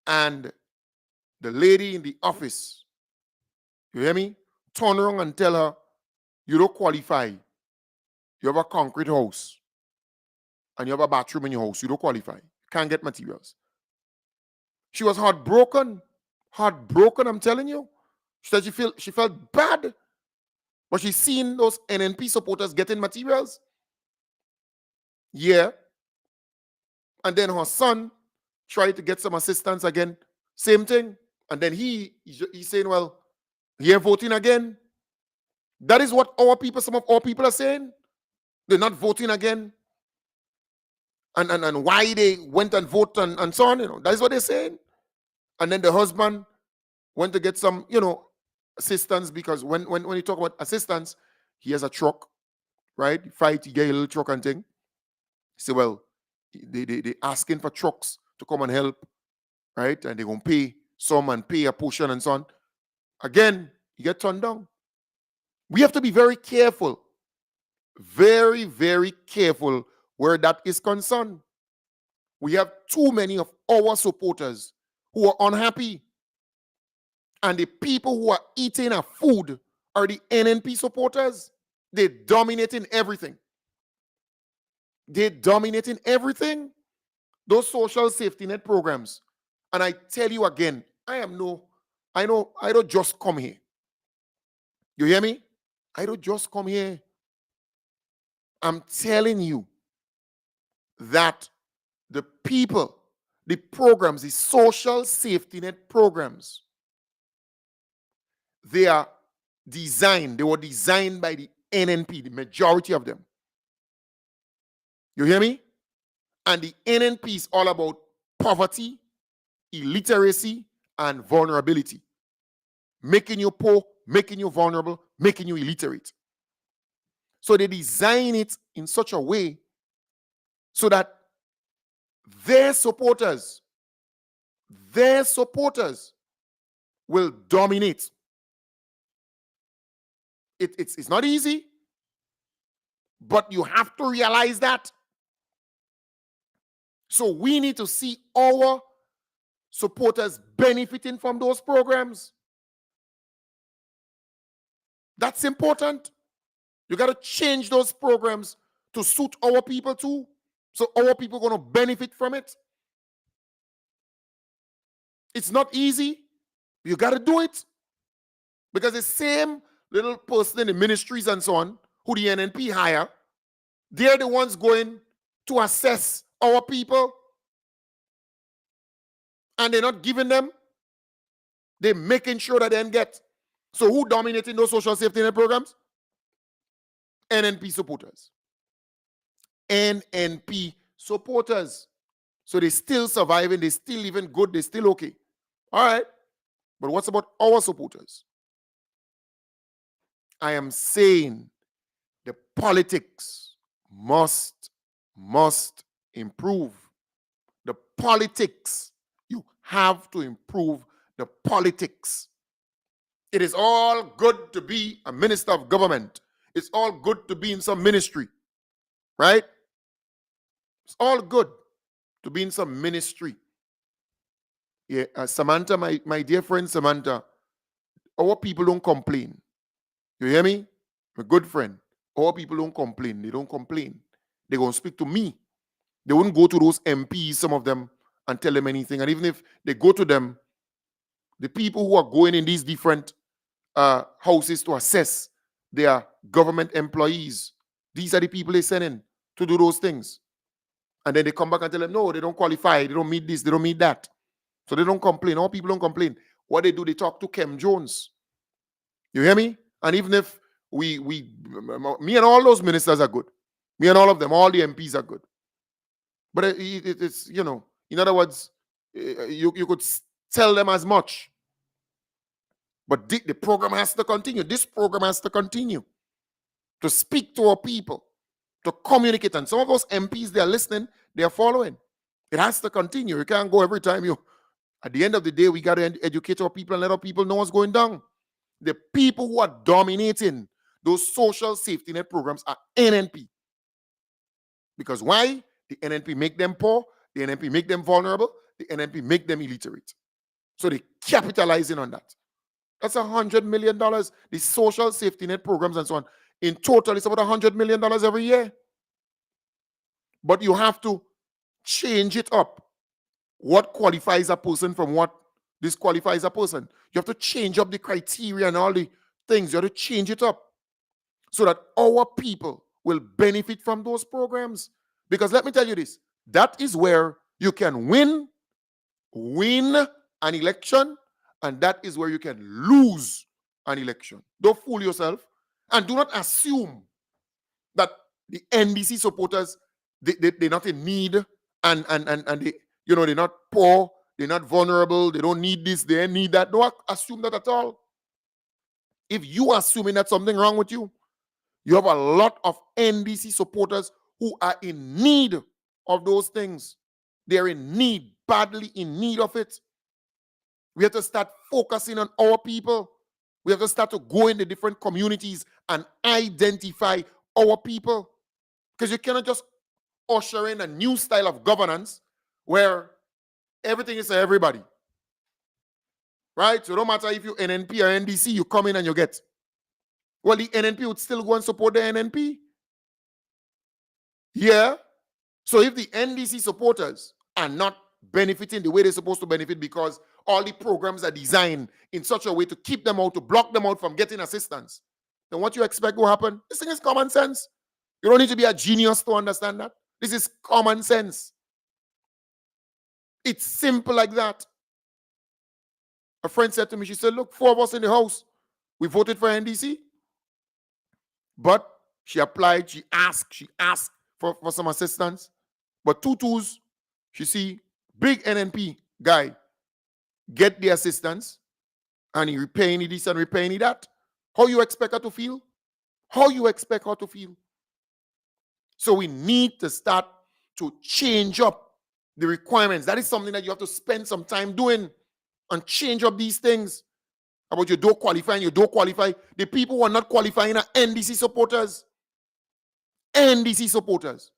And the lady in the office, you hear me? Turn around and tell her, you don't qualify. You have a concrete house. And you have a bathroom in your house. You don't qualify. You can't get materials. She was heartbroken. Heartbroken, I'm telling you. She said she felt bad. But she's seen those NNP supporters getting materials. Yeah. And then her son tried to get some assistance again. Same thing. And then he's saying, well, you're voting again. That is what some of our people are saying. They're not voting again. And why they went and voted and so on, that is what they're saying. And then the husband went to get some, assistance, because when you talk about assistance, he has a truck, right? He get a little truck and thing. So, well, they asking for trucks to come and help, right? And they're going to pay some and pay a portion and so on. Again, you get turned down. We have to be very careful. Very, very careful where that is concerned. We have too many of our supporters who are unhappy. And the people who are eating our food are the NNP supporters. They dominate in everything. They dominate in everything. those social safety net programs, and I tell you again, I don't just come here. You hear me? I don't just come here. I'm telling you that the people, the programs, the social safety net programs, they were designed by the NNP, the majority of them. You hear me? And the NNP is all about poverty, illiteracy, and vulnerability. Making you poor, making you vulnerable, making you illiterate. So they design it in such a way so that their supporters will dominate. It's not easy, but you have to realize that. So we need to see our supporters benefiting from those programs. That's important. You got to change those programs to suit our people too. So our people are going to benefit from it. It's not easy. You got to do it. Because the same little person in the ministries and so on, who the NNP hire, they're the ones going to assess our people. And they're not giving them. They're making sure that they don't get. So who dominating those social safety net programs? NNP supporters. NNP supporters. So they're still surviving, they're still living good, they're still okay. All right. But what's about our supporters? I am saying the politics must improve. The politics, you have to improve the politics. It is all good to be a minister of government. It's all good to be in some ministry, right? It's all good to be in some ministry. Yeah, Samantha, my dear friend Samantha, our people don't complain. You hear me? My good friend. Our people don't complain. They don't complain. They're going to speak to me. They wouldn't go to those MPs, some of them, and tell them anything. And even if they go to them, the people who are going in these different houses to assess their government employees, these are the people they send in to do those things. And then they come back and tell them, no, they don't qualify. They don't meet this. They don't meet that. So they don't complain. All people don't complain. What they do, they talk to Kem Jones. You hear me? And even if me and all those ministers are good. Me and all of them, all the MPs are good. But it's, you know, in other words, you could tell them as much. But the program has to continue. This program has to continue to speak to our people, to communicate. And some of those MPs, they are listening, they are following. It has to continue. You can't go every time you. At the end of the day, we got to educate our people and let our people know what's going down. The people who are dominating those social safety net programs are NNP. Because why? The NNP make them poor, the NNP make them vulnerable, the NNP make them illiterate. So they capitalizing on that. That's $100 million. The social safety net programs and so on. In total, it's about $100 million every year. But you have to change it up. What qualifies a person from what disqualifies a person? You have to change up the criteria and all the things. You have to change it up so that our people will benefit from those programs. Because let me tell you this, that is where you can win an election, and that is where you can lose an election. Don't fool yourself, and do not assume that the NDC supporters, they're not in need, and they, you know, they're not poor, they're not vulnerable, they don't need this, they don't need that. Don't assume that at all. If you are assuming that something wrong with you, you have a lot of NDC supporters who are in need of those things. They're in need, badly in need of it. We have to start focusing on our people. We have to start to go in the different communities and identify our people. Because you cannot just usher in a new style of governance where everything is for everybody. Right? So no matter if you're NNP or NDC, you come in and you get. Well, the NNP would still go and support the NNP. Yeah. So if the NDC supporters are not benefiting the way they're supposed to benefit because all the programs are designed in such a way to keep them out, to block them out from getting assistance, then what you expect will happen? This thing is common sense. You don't need to be a genius to understand that. This is common sense. It's simple like that. A friend said to me, she said, look, 4 of us in the house, we voted for NDC. But she applied, she asked for some assistance. But Tutu's, she see, big NNP guy get the assistance and he repaying this and repaying that. How you expect her to feel? How you expect her to feel? So we need to start to change up the requirements. That is something that you have to spend some time doing and change up these things about you don't qualify and you don't qualify. The people who are not qualifying are NDC supporters. NDC supporters.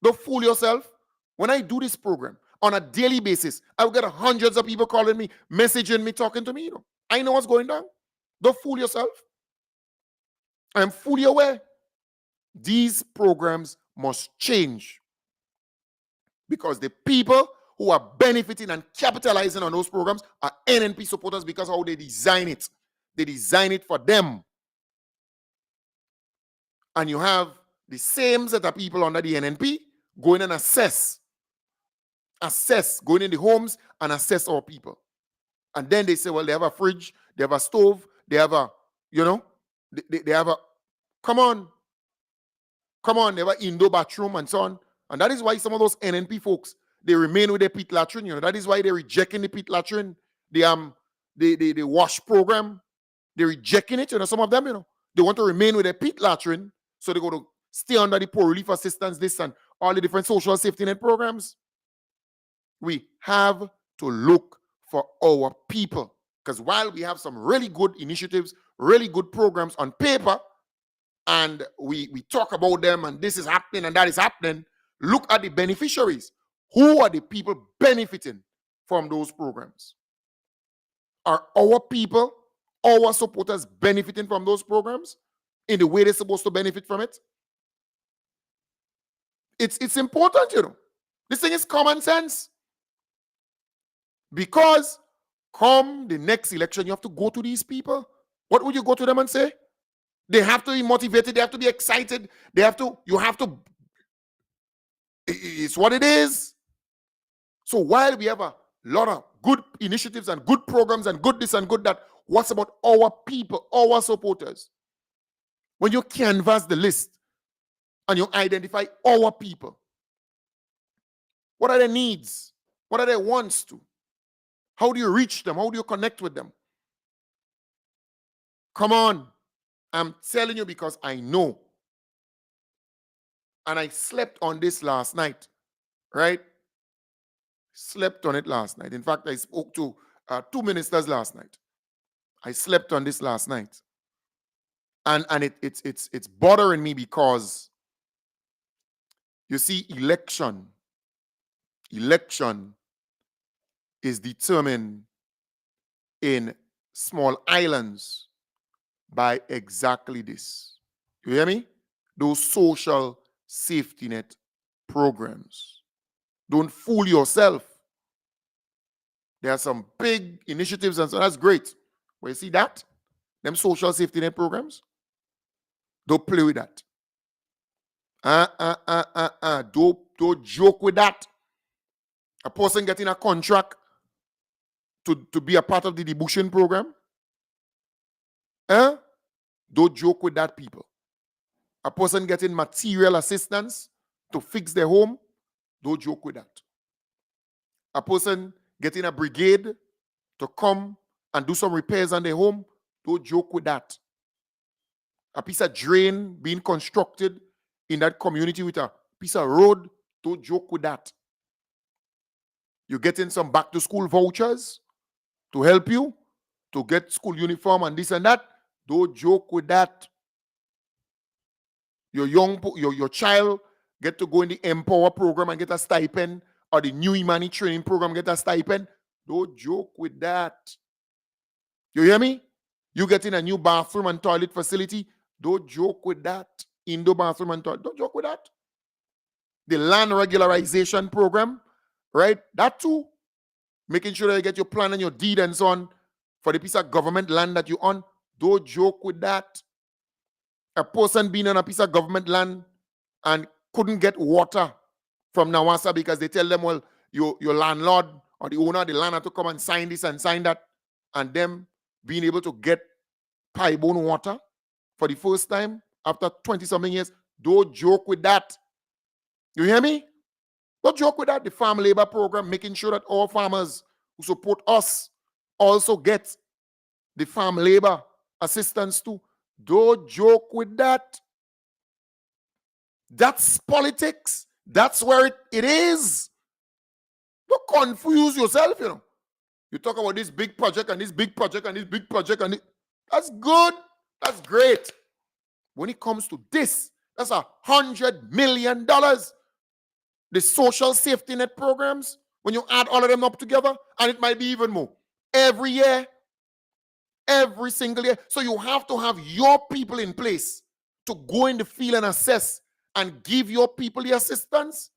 Don't fool yourself. When I do this program on a daily basis, I will get hundreds of people calling me, messaging me, talking to me. I know what's going on. Don't fool yourself. I am fully aware. These programs must change because the people who are benefiting and capitalizing on those programs are NNP supporters because how they design it. They design it for them. And you have the same set of people under the NNP going and assess, going in the homes and assess our people. And then they say, well, they have a fridge, they have a stove, they have a, they have a, come on, they have an indoor bathroom and so on. And that is why some of those NNP folks, they remain with their pit latrine. That is why they're rejecting the pit latrine. The wash program, they're rejecting it. Some of them, they want to remain with their pit latrine, so they go to stay under the poor relief assistance, this and all the different social safety net programs. We have to look for our people, because while we have some really good initiatives, really good programs on paper, and we talk about them and this is happening and that is happening, look at the beneficiaries. Who are the people benefiting from those programs? Are our people, our supporters benefiting from those programs in the way they're supposed to benefit from it? It's important, This thing is common sense. Because come the next election, you have to go to these people. What would you go to them and say? They have to be motivated. They have to be excited. It's what it is. So while we have a lot of good initiatives and good programs and good this and good that, what's about our people, our supporters? When you canvass the list and you identify our people, what are their needs? What are their wants to? How do you reach them? How do you connect with them? Come on. I'm telling you because I know. And I slept on this last night, right? Slept on it last night. In fact, I spoke to 2 ministers last night. I slept on this last night. And it's bothering me because, you see, election is determined in small islands by exactly this. You hear me? Those social safety net programs. Don't fool yourself. There are some big initiatives and so that's great. But you see that? Them social safety net programs? Don't play with that. Don't joke with that. A person getting a contract to be a part of the debushing program? Don't joke with that, people. A person getting material assistance to fix their home? Don't joke with that. A person getting a brigade to come and do some repairs on their home? Don't joke with that. A piece of drain being constructed in that community with a piece of road? Don't joke with that. You're getting some back to school vouchers to help you to get school uniform and this and that? Don't joke with that. Your child get to go in the Empower program and get a stipend, or the New Imani training program get a stipend? Don't joke with that. You hear me? You get in a new bathroom and toilet facility? Don't joke with that. Indoor bathroom and toilet. Don't joke with that. The land regularization program, right? That too. Making sure that you get your plan and your deed and so on for the piece of government land that you own. Don't joke with that. A person being on a piece of government land and couldn't get water from Nawasa because they tell them, well, your landlord or the owner of the land had to come and sign this and sign that, and them being able to get pipe-borne water for the first time after 20-something years. Don't joke with that. You hear me? Don't joke with that. The farm labor program, making sure that all farmers who support us also get the farm labor assistance too. Don't joke with that. That's politics. That's where it is. Don't confuse yourself, you know. You talk about this big project and this big project and this big project and that's good. That's great. When it comes to this, that's $100 million. The social safety net programs, when you add all of them up together, and it might be even more. Every year, every single year. So you have to have your people in place to go in the field and assess and give your people the assistance.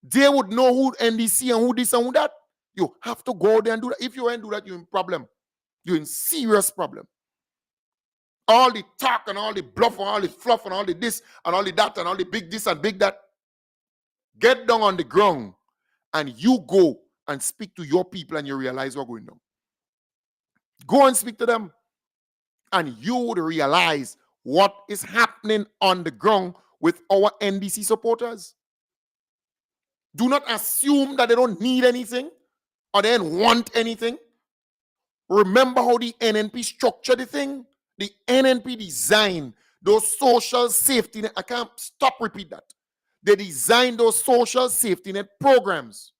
They would know who NDC and who this and who that. You have to go there and do that. If you ain't do that, you're in problem. You're in serious problem. All the talk and all the bluff and all the fluff and all the this and all the that and all the big this and big that. Get down on the ground and you go and speak to your people and you realize what's going on. Go and speak to them and you would realize what is happening on the ground with our NDC supporters. Do not assume that they don't need anything or they don't want anything. Remember how the NNP structured the thing? The NNP designed those social safety net. I can't stop repeat that. They designed those social safety net programs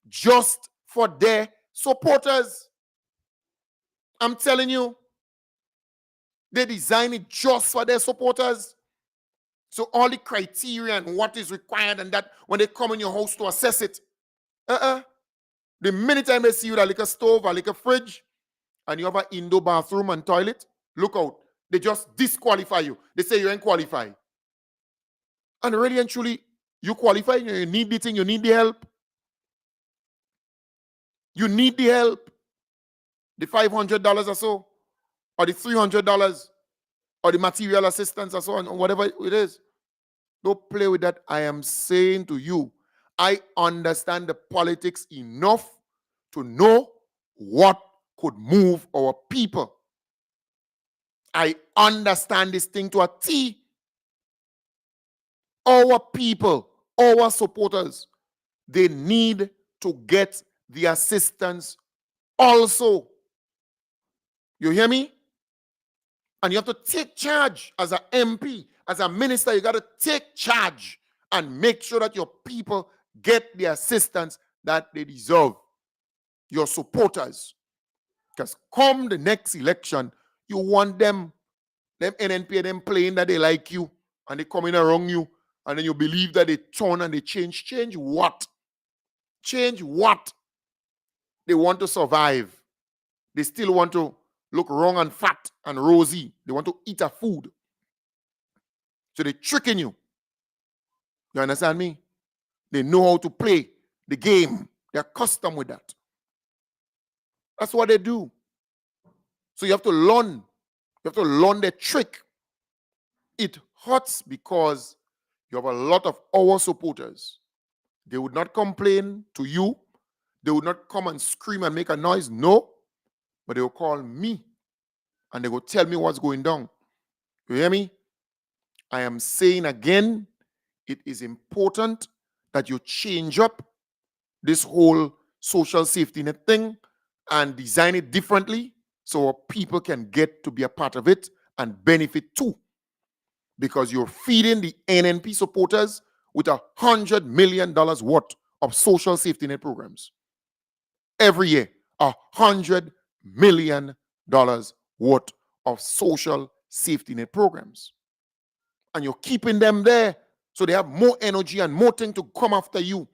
just for their supporters. I'm telling you, they designed it just for their supporters. So all the criteria and what is required and that when they come in your house to assess it, the minute time they see you with a little stove, a little fridge, and you have an indoor bathroom and toilet, look out. They just disqualify you. They say you ain't qualified. And really and truly, you qualify, you need the thing, you need the help. You need the help. The $500 or so, or the $300, or the material assistance or so on, or whatever it is. Don't play with that. I am saying to you, I understand the politics enough to know what could move our people. I understand this thing to a T. Our people, our supporters, they need to get the assistance also. You hear me? And you have to take charge as an MP, as a minister. You got to take charge and make sure that your people get the assistance that they deserve. Your supporters. Because come the next election, you want them NNP, them playing that they like you and they coming around you and then you believe that they turn and they change. Change what? Change what? They want to survive. They still want to look wrong and fat and rosy. They want to eat a food. So they're tricking you. You understand me? They know how to play the game. They're accustomed with that. That's what they do. So you have to learn. You have to learn the trick. It hurts because you have a lot of our supporters. They would not complain to you. They would not come and scream and make a noise. No. But they will call me and they will tell me what's going down. You hear me? I am saying again, it is important that you change up this whole social safety net thing and design it differently so people can get to be a part of it and benefit too. Because you're feeding the NNP supporters with $100 million worth of social safety net programs. Every year, $100 million worth of social safety net programs. And you're keeping them there so they have more energy and more thing to come after you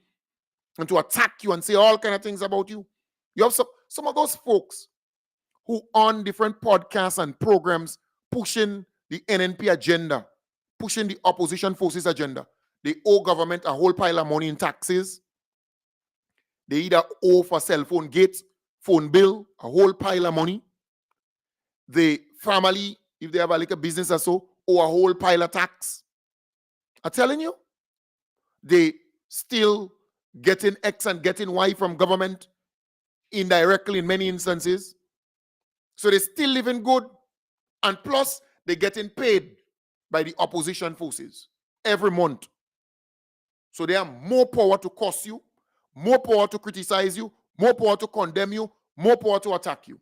and to attack you and say all kind of things about you. You have some of those folks who on different podcasts and programs pushing the NNP agenda, pushing the opposition forces agenda. They owe government a whole pile of money in taxes. They either owe for cell phone gate, phone bill, a whole pile of money. The family, if they have a little business or so, owe a whole pile of tax. I'm telling you, they still getting X and getting Y from government indirectly in many instances. So they still living good. And plus, they're getting paid by the opposition forces every month. So they have more power to curse you, more power to criticize you, more power to condemn you, more power to attack you.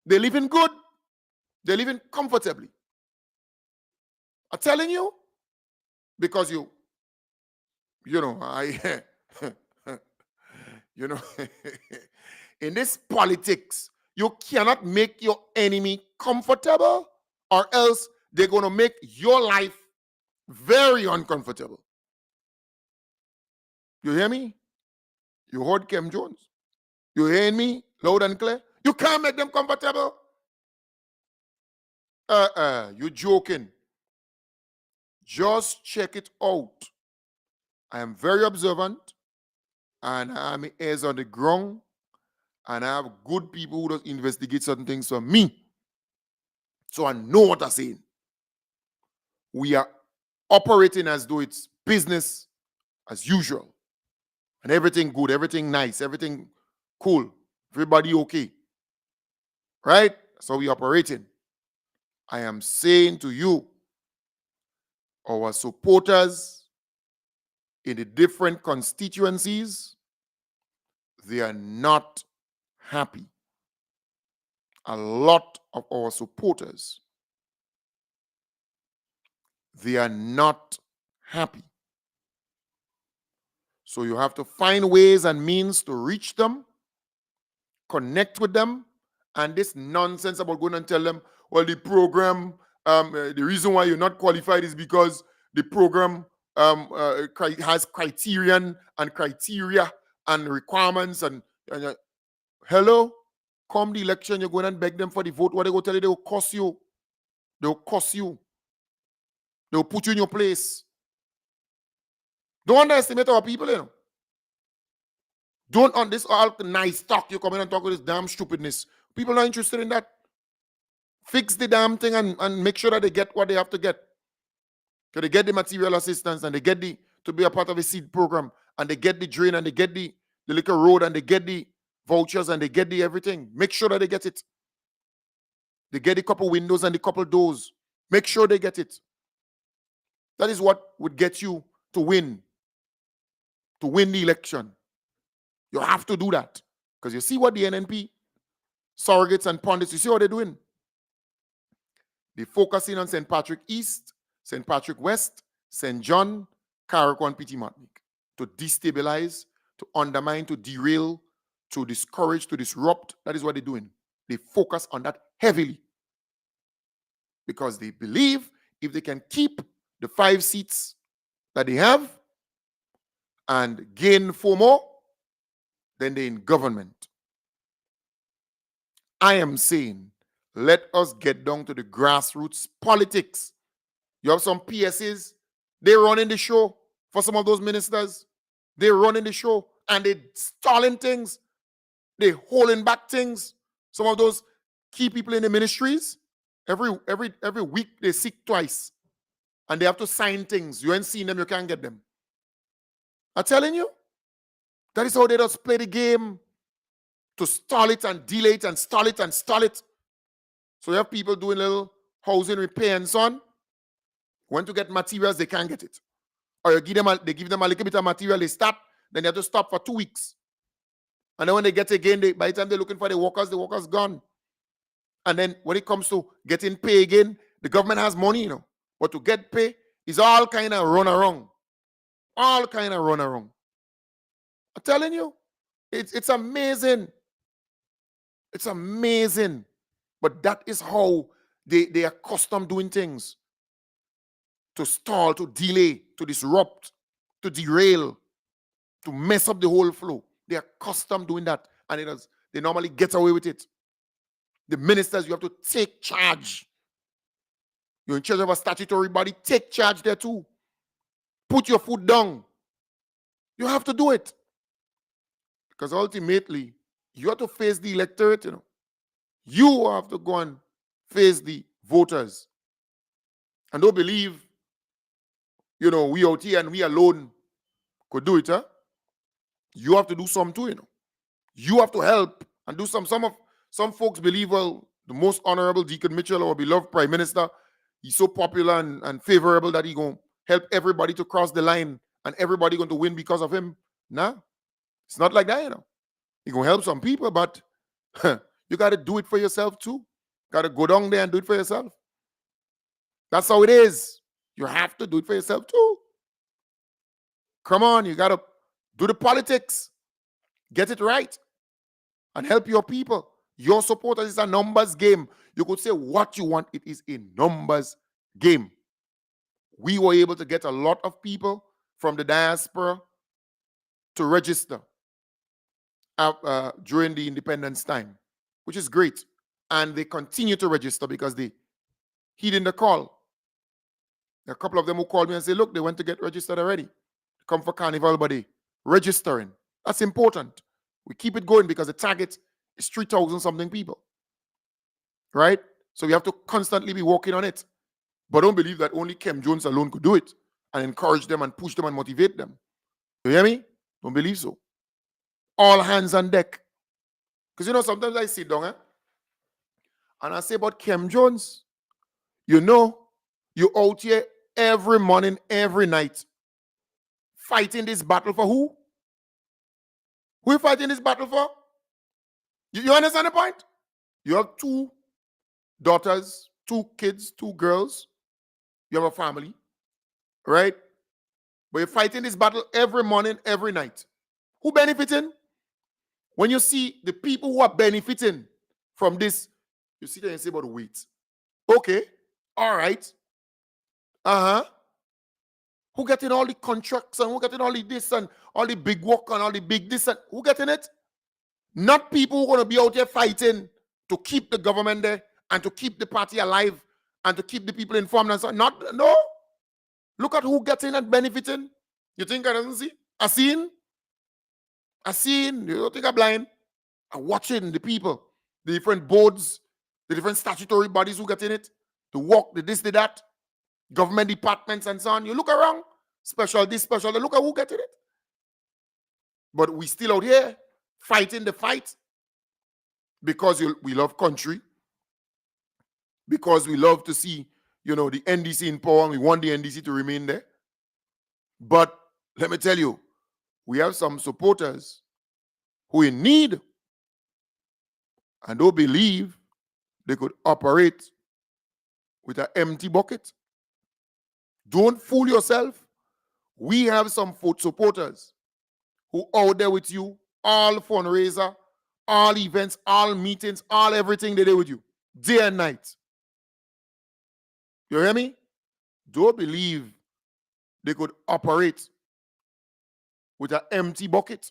They're living good. They're living comfortably. I'm telling you, because you know, you know, in this politics, you cannot make your enemy comfortable, or else they're going to make your life very uncomfortable. You hear me? You heard Kim Jones? You hearing me loud and clear? You can't make them comfortable. You're joking. Just check it out. I am very observant, and I have my ears on the ground, and I have good people who just investigate certain things for me. So I know what I'm saying. We are operating as though it's business as usual. And everything good, everything nice, everything cool, everybody okay. Right? That's how we operating. I am saying to you, our supporters in the different constituencies, they are not happy. A lot of our supporters, they are not happy. So you have to find ways and means to reach them, connect with them, and this nonsense about going and tell them, well, the program, the reason why you're not qualified is because the program has criterion and criteria and requirements and hello, come the election, you're going and beg them for the vote. What they go tell you, they will cost you. They will cost you. They will put you in your place. Don't underestimate our people, you know. Don't on this all nice talk, you come in and talk with this damn stupidness. People are not interested in that. Fix the damn thing and make sure that they get what they have to get. So they get the material assistance and they get to be a part of a seed program and they get the drain and they get the little road and they get the vouchers and they get the everything. Make sure that they get it. They get a couple windows and a couple doors. Make sure they get it. That is what would get you to win the election. You have to do that. Because you see what the NNP, surrogates and pundits, you see what they're doing? They're focusing on St. Patrick East, St. Patrick West, St. John, Carriacou, and Petit Martinique to destabilize, to undermine, to derail, to discourage, to disrupt. That is what they're doing. They focus on that heavily because they believe if they can keep the 5 seats that they have and gain 4 more, then they're in government. I am saying, let us get down to the grassroots politics. You have some PSs, they're running the show for some of those ministers. They're running the show and they're stalling things. They're holding back things. Some of those key people in the ministries, every week they sick twice and they have to sign things. You ain't seen them, you can't get them. I'm telling you, that is how they just play the game to stall it and delay it and stall it and stall it. So you have people doing little housing repair and so on. When to get materials, they can't get it. Or they give them a little bit of material, they start, then they have to stop for 2 weeks. And then when they get again, by the time they're looking for the workers gone. And then when it comes to getting pay again, the government has money, you know. But to get pay is all kind of run around. All kind of run around. I'm telling you, it's amazing. It's amazing. But that is how they are accustomed doing things. To stall, to delay, to disrupt, to derail, to mess up the whole flow. They are accustomed doing that. And they normally get away with it. The ministers, you have to take charge. You're in charge of a statutory body, take charge there too. Put your foot down. You have to do it. Because ultimately, you have to face the electorate, you know. You have to go and face the voters. And don't believe, you know, we out here and we alone could do it, huh? You have to do some too, you know. You have to help and do some. Some folks believe, well, the most honorable Deacon Mitchell, our beloved Prime Minister, he's so popular and favorable that he going to help everybody to cross the line and everybody going to win because of him. Nah, it's not like that, you know. He going to help some people, but you got to do it for yourself too. Got to go down there and do it for yourself. That's how it is. You have to do it for yourself too. Come on, you got to do the politics. Get it right. And help your people. Your supporters is a numbers game. You could say what you want. It is a numbers game. We were able to get a lot of people from the diaspora to register during the independence time, which is great. And they continue to register because they heeding the call. There are a couple of them who called me and said, look, they went to get registered already. Come for Carnival, but they registering. That's important. We keep it going because the target is 3,000 something people. Right? So we have to constantly be working on it. But don't believe that only Kem Jones alone could do it and encourage them and push them and motivate them. You hear me? Don't believe so. All hands on deck. Because, you know, sometimes I sit down and I say about Kem Jones, you know, you out here every morning, every night, fighting this battle for who? Who are you fighting this battle for? You understand the point? You have 2 daughters, 2 kids, 2 girls. You have a family, right? But you're fighting this battle every morning, every night. Who benefiting? When you see the people who are benefiting from this, you sit there and say, but wait. Okay, all right. Who getting all the contracts and who getting all the this and all the big work and all the big this and who getting it? Not people who are going to be out here fighting to keep the government there and to keep the party alive and to keep the people informed and so on. No. Look at who getting and benefiting. You think I don't see? I seen. You don't think I'm blind? I'm watching the people, the different boards, the different statutory bodies who get in it, the work, the this, the that, government departments and so on. You look around, special this, special that. Look at who getting it. But we still out here fighting the fight because we love country, because we love to see, you know, the NDC in power and we want the NDC to remain there. But let me tell you, we have some supporters who in need and don't believe they could operate with an empty bucket. Don't fool yourself. We have some supporters who out there with you, all fundraiser, all events, all meetings, all everything they do with you, day and night. You hear me? Don't believe they could operate with an empty bucket.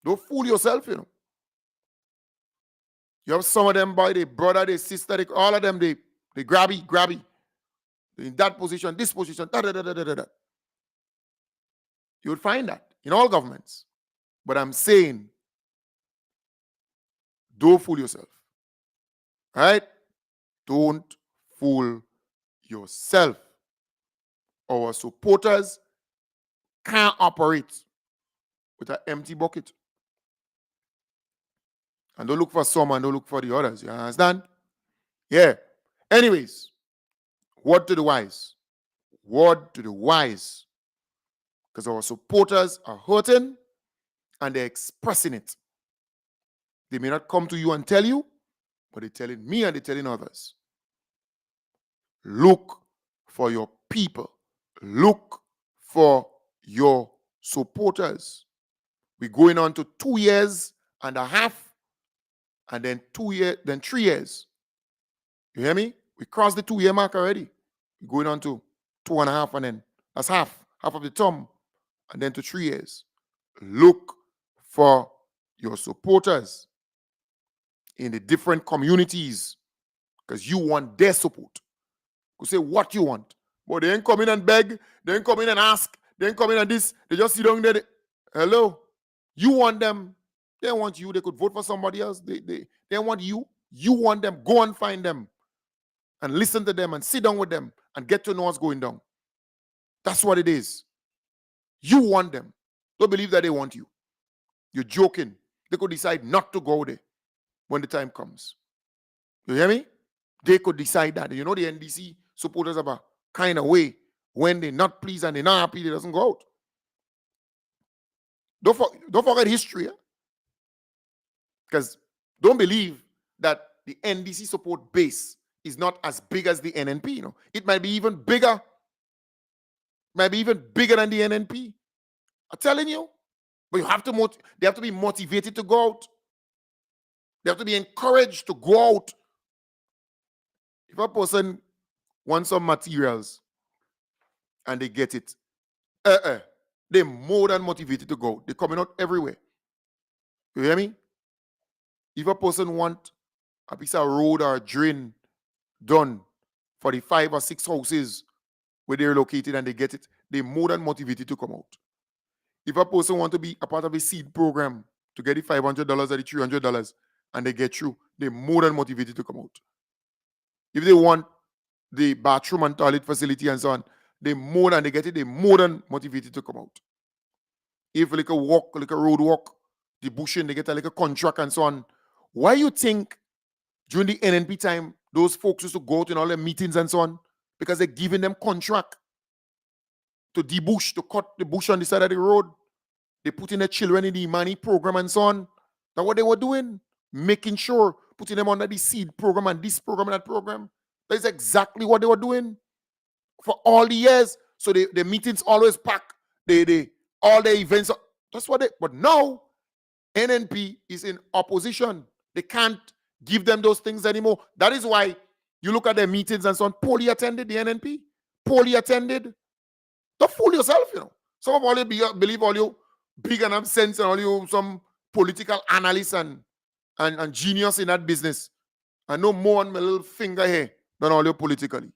Don't fool yourself, you know. You have some of them by their brother, their sister, all of them, they grabby. They're in that position, this position, da. You would find that in all governments. But I'm saying, don't fool yourself. All right? Don't fool yourself. Our supporters can't operate with an empty bucket. And don't look for some and don't look for the others. You understand? Yeah. Anyways, word to the wise. Word to the wise. Because our supporters are hurting and they're expressing it. They may not come to you and tell you, but they're telling me and they're telling others. Look for your people. Look for your supporters. We're going on to 2.5 years, and then 3 years. You hear me? We crossed the 2-year mark already. We're going on to 2.5, and then that's half of the term, and then to 3 years. Look for your supporters in the different communities because you want their support. You say what you want. But they ain't come in and beg. They ain't come in and ask. They ain't come in and this. They just sit down there. Hello? You want them. They want you. They could vote for somebody else. They want you. You want them. Go and find them and listen to them and sit down with them and get to know what's going down. That's what it is. You want them. Don't believe that they want you. You're joking. They could decide not to go there when the time comes. You hear me? They could decide that. You know, the NDC supporters have a kind of way when they're not pleased and they're not happy, they doesn't go out. Don't forget history. Because don't believe that the NDC support base is not as big as the NNP. You know, it might be even bigger. Might be even bigger than the NNP. I'm telling you. But you have to they have to be motivated to go out. They have to be encouraged to go out. If a person wants some materials and they get it, they're more than motivated to go. They're coming out everywhere. You hear me? If a person wants a piece of road or a drain done for the 5 or 6 houses where they're located and they get it, they're more than motivated to come out. If a person wants to be a part of a seed program to get the $500 or the $300 and they get through, they're more than motivated to come out. If they want the bathroom and toilet facility and so on, they're more than motivated to come out. If like a road walk, the bushing, they get a contract and so on. Why you think during the NNP time, those folks used to go out in all their meetings and so on? Because they're giving them contract to debush, to cut the bush on the side of the road. They put in their children in the money program and so on. That's what they were doing. Making sure, putting them under the seed program and this program and that program. That's exactly what they were doing for all the years. So the meetings always pack. All the events. That's what but now, NNP is in opposition. They can't give them those things anymore. That is why you look at their meetings and so on. Poorly attended, the NNP. Poorly attended. Don't fool yourself, you know. Some of all you believe all you big and have sense and all you some political analysts and genius in that business. I know more on my little finger here than all you politically.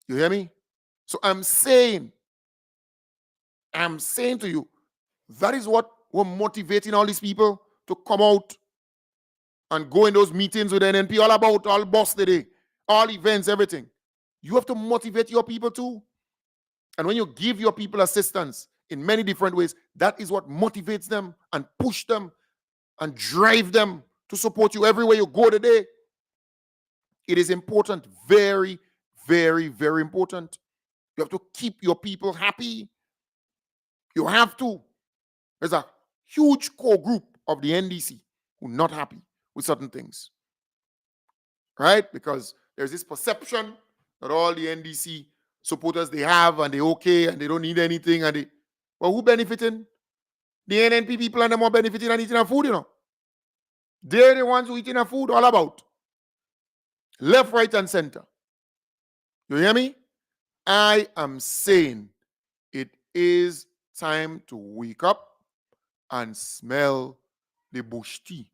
You hear me? So I'm saying to you, that is what we're motivating all these people to come out and go in those meetings with the NNP, all about, all boss today, all events, everything. You have to motivate your people too. And when you give your people assistance in many different ways, that is what motivates them and push them and drive them to support you everywhere you go today. It is important, very, very, very important. You have to keep your people happy. You have to. There's a huge core group of the NDC who are not happy with certain things. Right? Because there's this perception that all the NDC supporters they have and they're okay and they don't need anything. Well, who benefiting? The NNP people and them are benefiting and eating our food, you know. They're the ones who eating our food all about. Left, right, and center. You hear me? I am saying it is time to wake up and smell the bush tea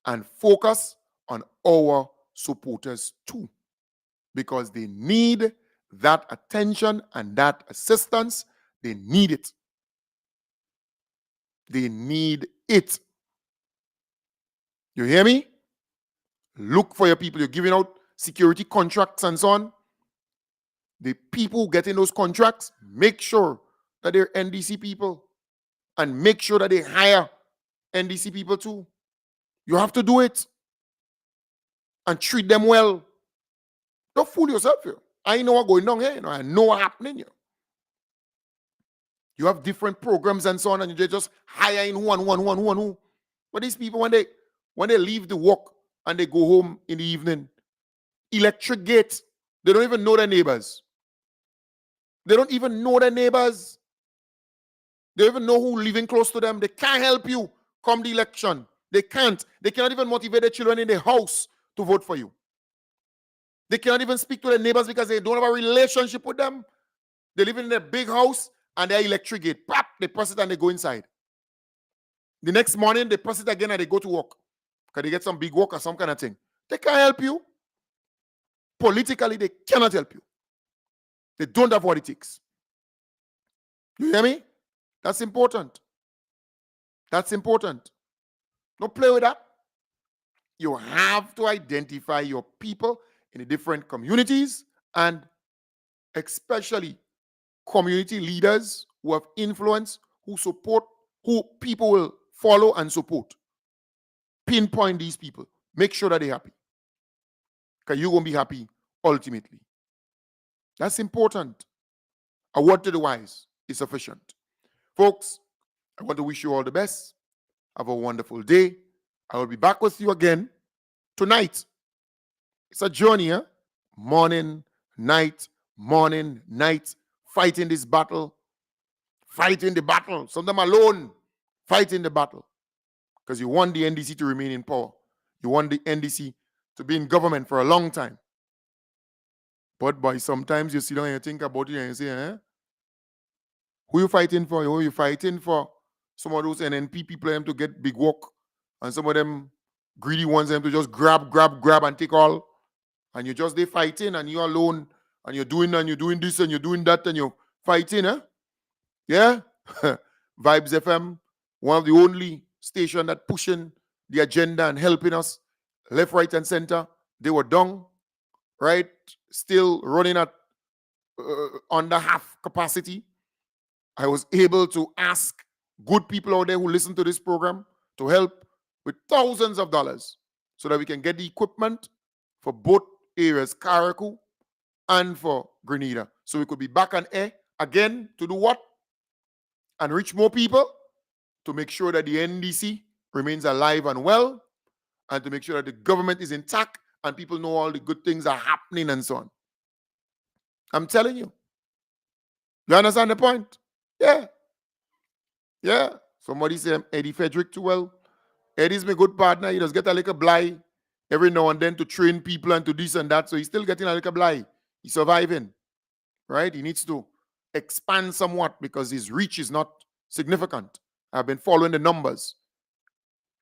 and focus on our supporters too, because they need that attention and that assistance. They need it. They need it. You hear me? Look for your people. You're giving out security contracts and so on. The people getting those contracts, make sure that they're NDC people and make sure that they hire NDC people too. You have to do it and treat them well. Don't fool yourself here. I know what's going on here. You know, I know what's happening here. You have different programs and so on, and you just hire in who. But these people, when they leave the work and they go home in the evening, electric gate, they don't even know their neighbors. They don't even know their neighbors. They don't even know who living close to them. They can't help you come the election. They can't. They cannot even motivate their children in their house to vote for you. They cannot even speak to their neighbors because they don't have a relationship with them. They live in a big house and their electric gate, pop, they press it and they go inside. The next morning, they press it again and they go to work because they get some big work or some kind of thing. They can't help you. Politically, they cannot help you. They don't have what it takes. You hear me? That's important. That's important. Don't play with that. You have to identify your people in the different communities, and especially community leaders who have influence, who support, who people will follow and support. Pinpoint these people. Make sure that they're happy. Because you're going to be happy ultimately. That's important. A word to the wise is sufficient. Folks, I want to wish you all the best. Have a wonderful day. I will be back with you again tonight. It's a journey, huh? Morning, night, fighting this battle, fighting the battle. Sometimes alone, fighting the battle. Because you want the NDC to remain in power. You want the NDC to be in government for a long time. But boy, sometimes you sit down and you think about it and you say, who you fighting for? Who you fighting for? Some of those NNP people them to get big work, and some of them greedy ones them to just grab and take all. And you're just there fighting, and you're alone, and you're doing this and you're doing that, and you're fighting, huh? Yeah? Vibes FM, one of the only station that pushing the agenda and helping us left, right, and center. They were done, right? Still running at under half capacity. I was able to ask good people out there who listen to this program to help with thousands of dollars so that we can get the equipment for both areas, Karaku and for Grenada. So we could be back on air again to do what? And reach more people, to make sure that the NDC remains alive and well, and to make sure that the government is intact and people know all the good things are happening and so on. I'm telling you. You understand the point? Yeah. Yeah. Somebody said Eddie Frederick too well. Eddie's my good partner. He does get a little blind every now and then to train people and to this and that. So he's still getting a little blind. He's surviving. Right? He needs to expand somewhat because his reach is not significant. I've been following the numbers.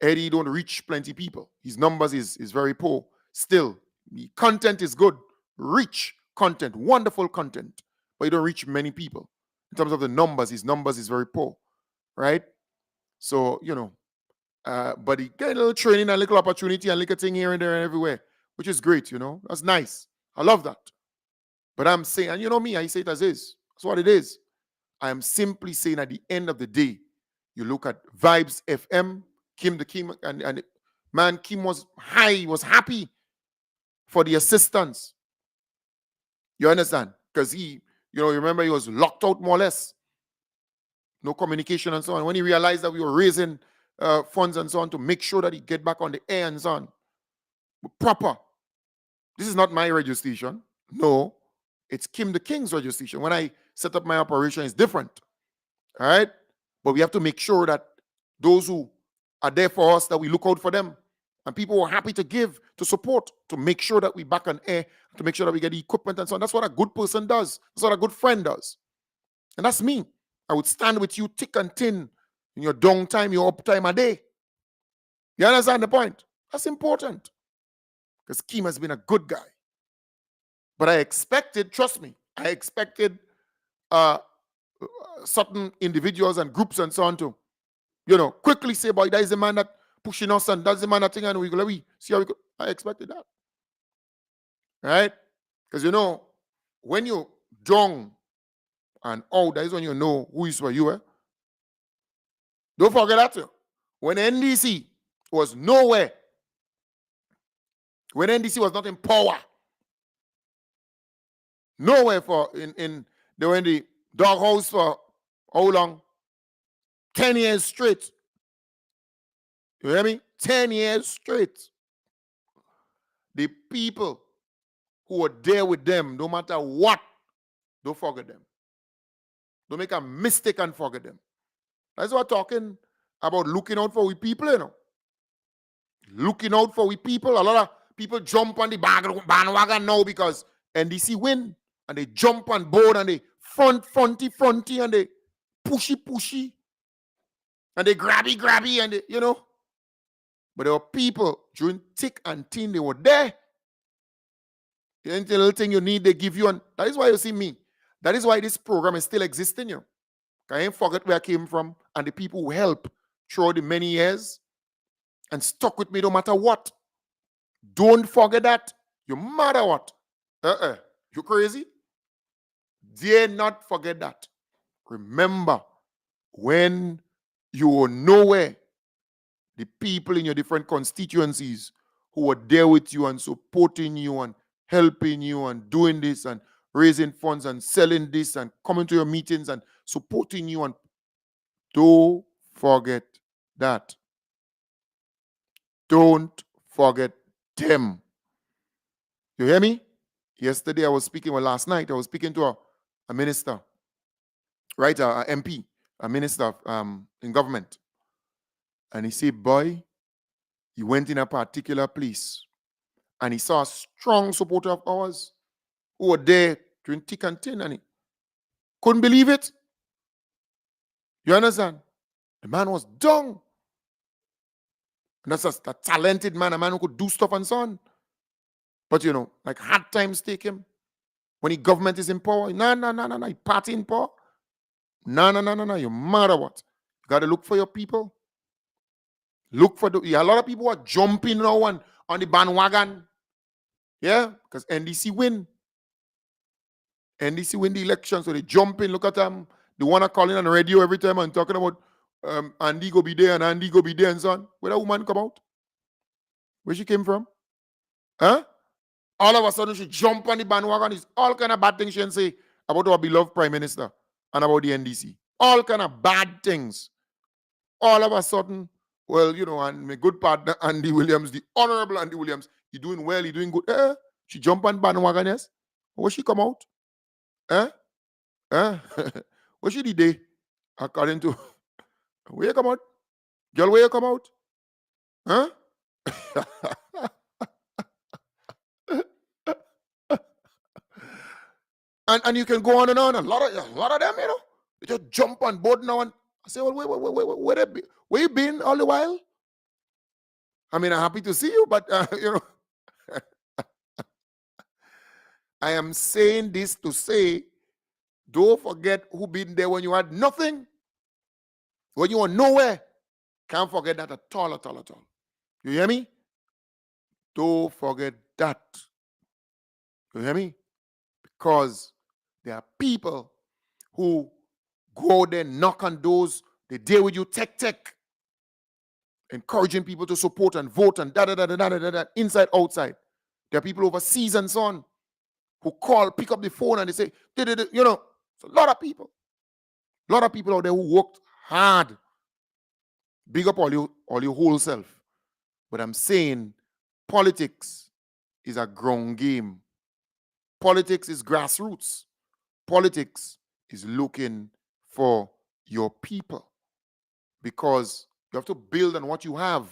Eddie don't reach plenty people. His numbers is very poor. Still, the content is good. Rich content, wonderful content. But he don't reach many people. In terms of the numbers, his numbers is very poor. Right? So, but he get a little training, a little opportunity, a little thing here and there and everywhere, which is great, That's nice. I love that. But I'm saying, and you know me, I say it as is. That's what it is. I am simply saying at the end of the day, you look at Vibes FM, Kim and man, Kim was high, he was happy for the assistance. You understand? Because he, remember he was locked out more or less. No communication and so on. When he realized that we were raising funds and so on to make sure that he get back on the air and so on. Proper. This is not my radio station. No. It's Kim the King's radio station. When I set up my operation, it's different. All right? But we have to make sure that those who are there for us, that we look out for them. And people who are happy to give, to support, to make sure that we back on air, to make sure that we get the equipment and so on. That's what a good person does. That's what a good friend does. And that's me. I would stand with you thick and thin in your down time, your up time a day. You understand the point? That's important. Because Kim has been a good guy. But I expected, trust me, I expected certain individuals and groups and so on to, quickly say, boy, that is the man that pushing us and that's the man that thing and we go, see how we go. I expected that. Right? Because when you down and out, that is when you know who is for you. Don't forget that too. When NDC was nowhere, when NDC was not in power, nowhere they were in the doghouse for how long? 10 years straight. You hear me? 10 years straight. The people who were there with them, no matter what, don't forget them. Don't make a mistake and forget them. That's what we're talking about, looking out for we people, Looking out for we people. A lot of people jump on the bandwagon now because NDC win. And they jump on board and they fronty, and they pushy. And they grabby, and they, But there were people during thick and thin, they were there. Any little thing you need, they give you. And that is why you see me. That is why this program is still existing, I ain't forget where I came from and the people who helped throughout the many years and stuck with me no matter what. Don't forget that. No matter what. You crazy? Dare not forget that. Remember, when you were nowhere, the people in your different constituencies who were there with you and supporting you and helping you and doing this and raising funds and selling this and coming to your meetings and supporting you, and don't forget that. Don't forget them. You hear me? Yesterday I was speaking, well, last night I was speaking to a minister, right? A MP, a minister in government. And he said, boy, he went in a particular place and he saw a strong supporter of ours who were there doing thick and thin, and he couldn't believe it. You understand? The man was down. And that's a talented man, a man who could do stuff and so on. But you know, like hard times take him. When the government is in power, no, he party in power. No, you matter what. You got to look for your people. Look for a lot of people are jumping now on the bandwagon. Yeah, because NDC win. NDC win the election, so they jump in. Look at them. They want to call in on the radio every time and talking about Andy go be there and Andy go be there and so on. Where that woman come out? Where she came from? Huh? All of a sudden she jump on the bandwagon. It's all kind of bad things she can say about our beloved Prime Minister and about the NDC. All kind of bad things. All of a sudden, well, you know, and my good partner Andy Williams, the Honorable Andy Williams, he doing well, he doing good. She jump on bandwagon, yes? Where she come out? What she did day? According to where you come out? Girl, where you come out? Huh? and you can go on and on. A lot of them, you know, they just jump on board now. And I say, well, where you been all the while? I mean, I'm happy to see you, but you know, I am saying this to say, don't forget who been there when you had nothing, when you were nowhere. Can't forget that at all. You hear me? Don't forget that. You hear me? Because there are people who go there, knock on doors, they deal with you, tech, encouraging people to support and vote and inside, outside. There are people overseas and so on who call, pick up the phone and they say, you know, it's a lot of people. A lot of people out there who worked hard. Big up all your whole self. But I'm saying politics is a ground game. Politics is grassroots. Politics is looking for your people, because you have to build on what you have.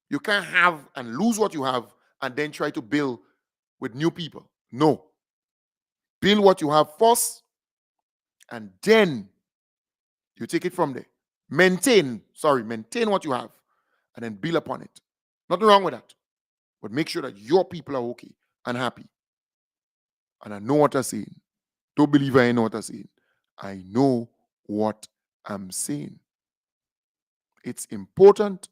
You can't have and lose what you have and then try to build with new people. No. Build what you have first, and then you take it from there. Maintain what you have, and then build upon it. Nothing wrong with that. But make sure that your people are okay and happy. And I know what I'm saying. Don't believe I know what I'm saying. I know what I'm saying. It's important,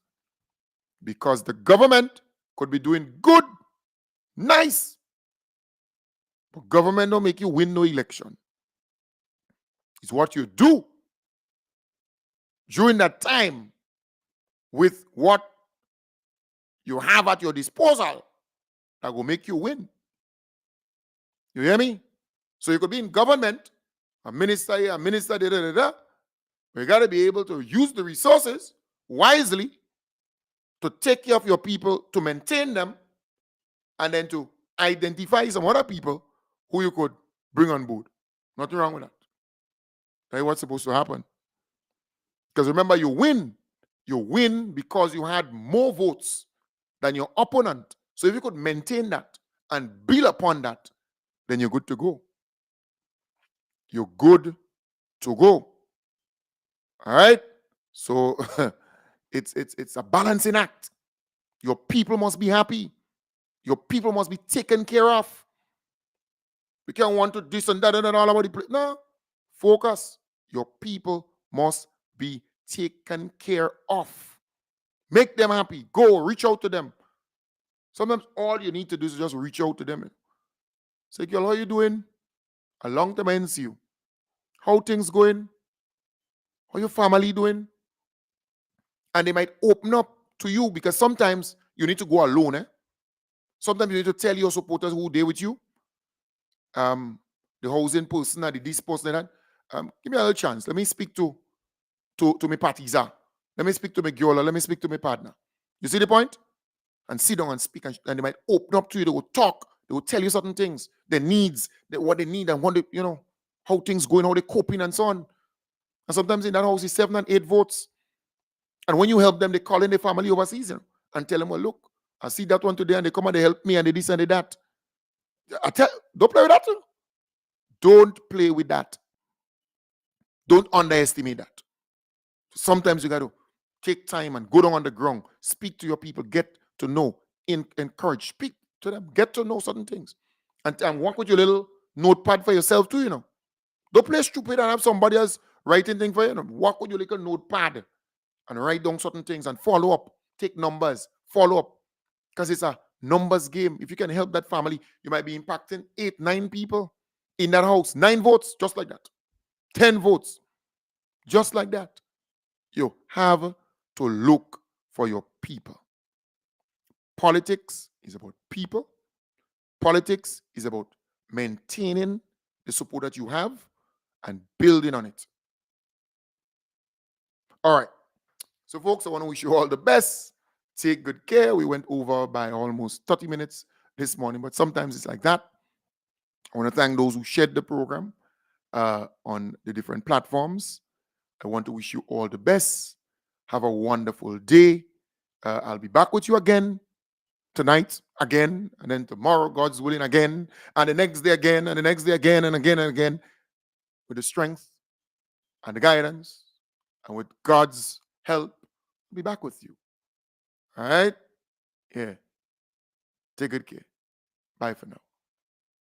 because the government could be doing good, nice, but government don't make you win no election. It's what you do during that time with what you have at your disposal that will make you win. You hear me? So you could be in government, a minister here, a minister there, but you got to be able to use the resources wisely to take care of your people, to maintain them, and then to identify some other people who you could bring on board. Nothing wrong with that. That's what's supposed to happen. Because remember, you win. You win because you had more votes than your opponent. So if you could maintain that and build upon that, then you're good to go. You're good to go. All right? So it's a balancing act. Your people must be happy. Your people must be taken care of. We can't want to this and that and all about the place. No. Focus. Your people must be taken care of. Make them happy. Go, reach out to them. Sometimes all you need to do is just reach out to them. Say, girl, how you doing? A long time I didn't see you. How things going? How your family doing? And they might open up to you, because sometimes you need to go alone. Sometimes you need to tell your supporters who they with you. The housing person or the this person and that. Give me a little chance. Let me speak to my partisan. Let me speak to my girl. Let me speak to my partner. You see the point? And sit down and speak, and they might open up to you. They will talk. They will tell you certain things, their needs, what they need, and what they, how things going, how they coping, and so on. And sometimes in that house is 7 and 8 votes. And when you help them, they call in the family overseas and tell them, well, look, I see that one today, and they come and they help me, and they this and they that. Don't play with that. Don't play with that. Don't underestimate that. Sometimes you got to take time and go down on the ground, speak to your people, get to know, encourage, speak to them, get to know certain things, and work with your little notepad for yourself too. Don't play stupid and have somebody else writing things for you. Work with your little notepad and write down certain things and follow up. Take numbers, follow up, because it's a numbers game. If you can help that family, you might be impacting 8, 9 people in that house. 9 votes, just like that. 10 votes, just like that. You have to look for your people. Politics is about people. Politics is about maintaining the support that you have and building on it. All right. So, folks, I want to wish you all the best. Take good care. We went over by almost 30 minutes this morning, but sometimes it's like that. I want to thank those who shared the program on the different platforms. I want to wish you all the best. Have a wonderful day. I'll be back with you again tonight, again, and then tomorrow, God's willing, again, and the next day again, and the next day again, and again and again, with the strength and the guidance and with God's help. I'll be back with you. All right? Yeah. Take good care. Bye for now.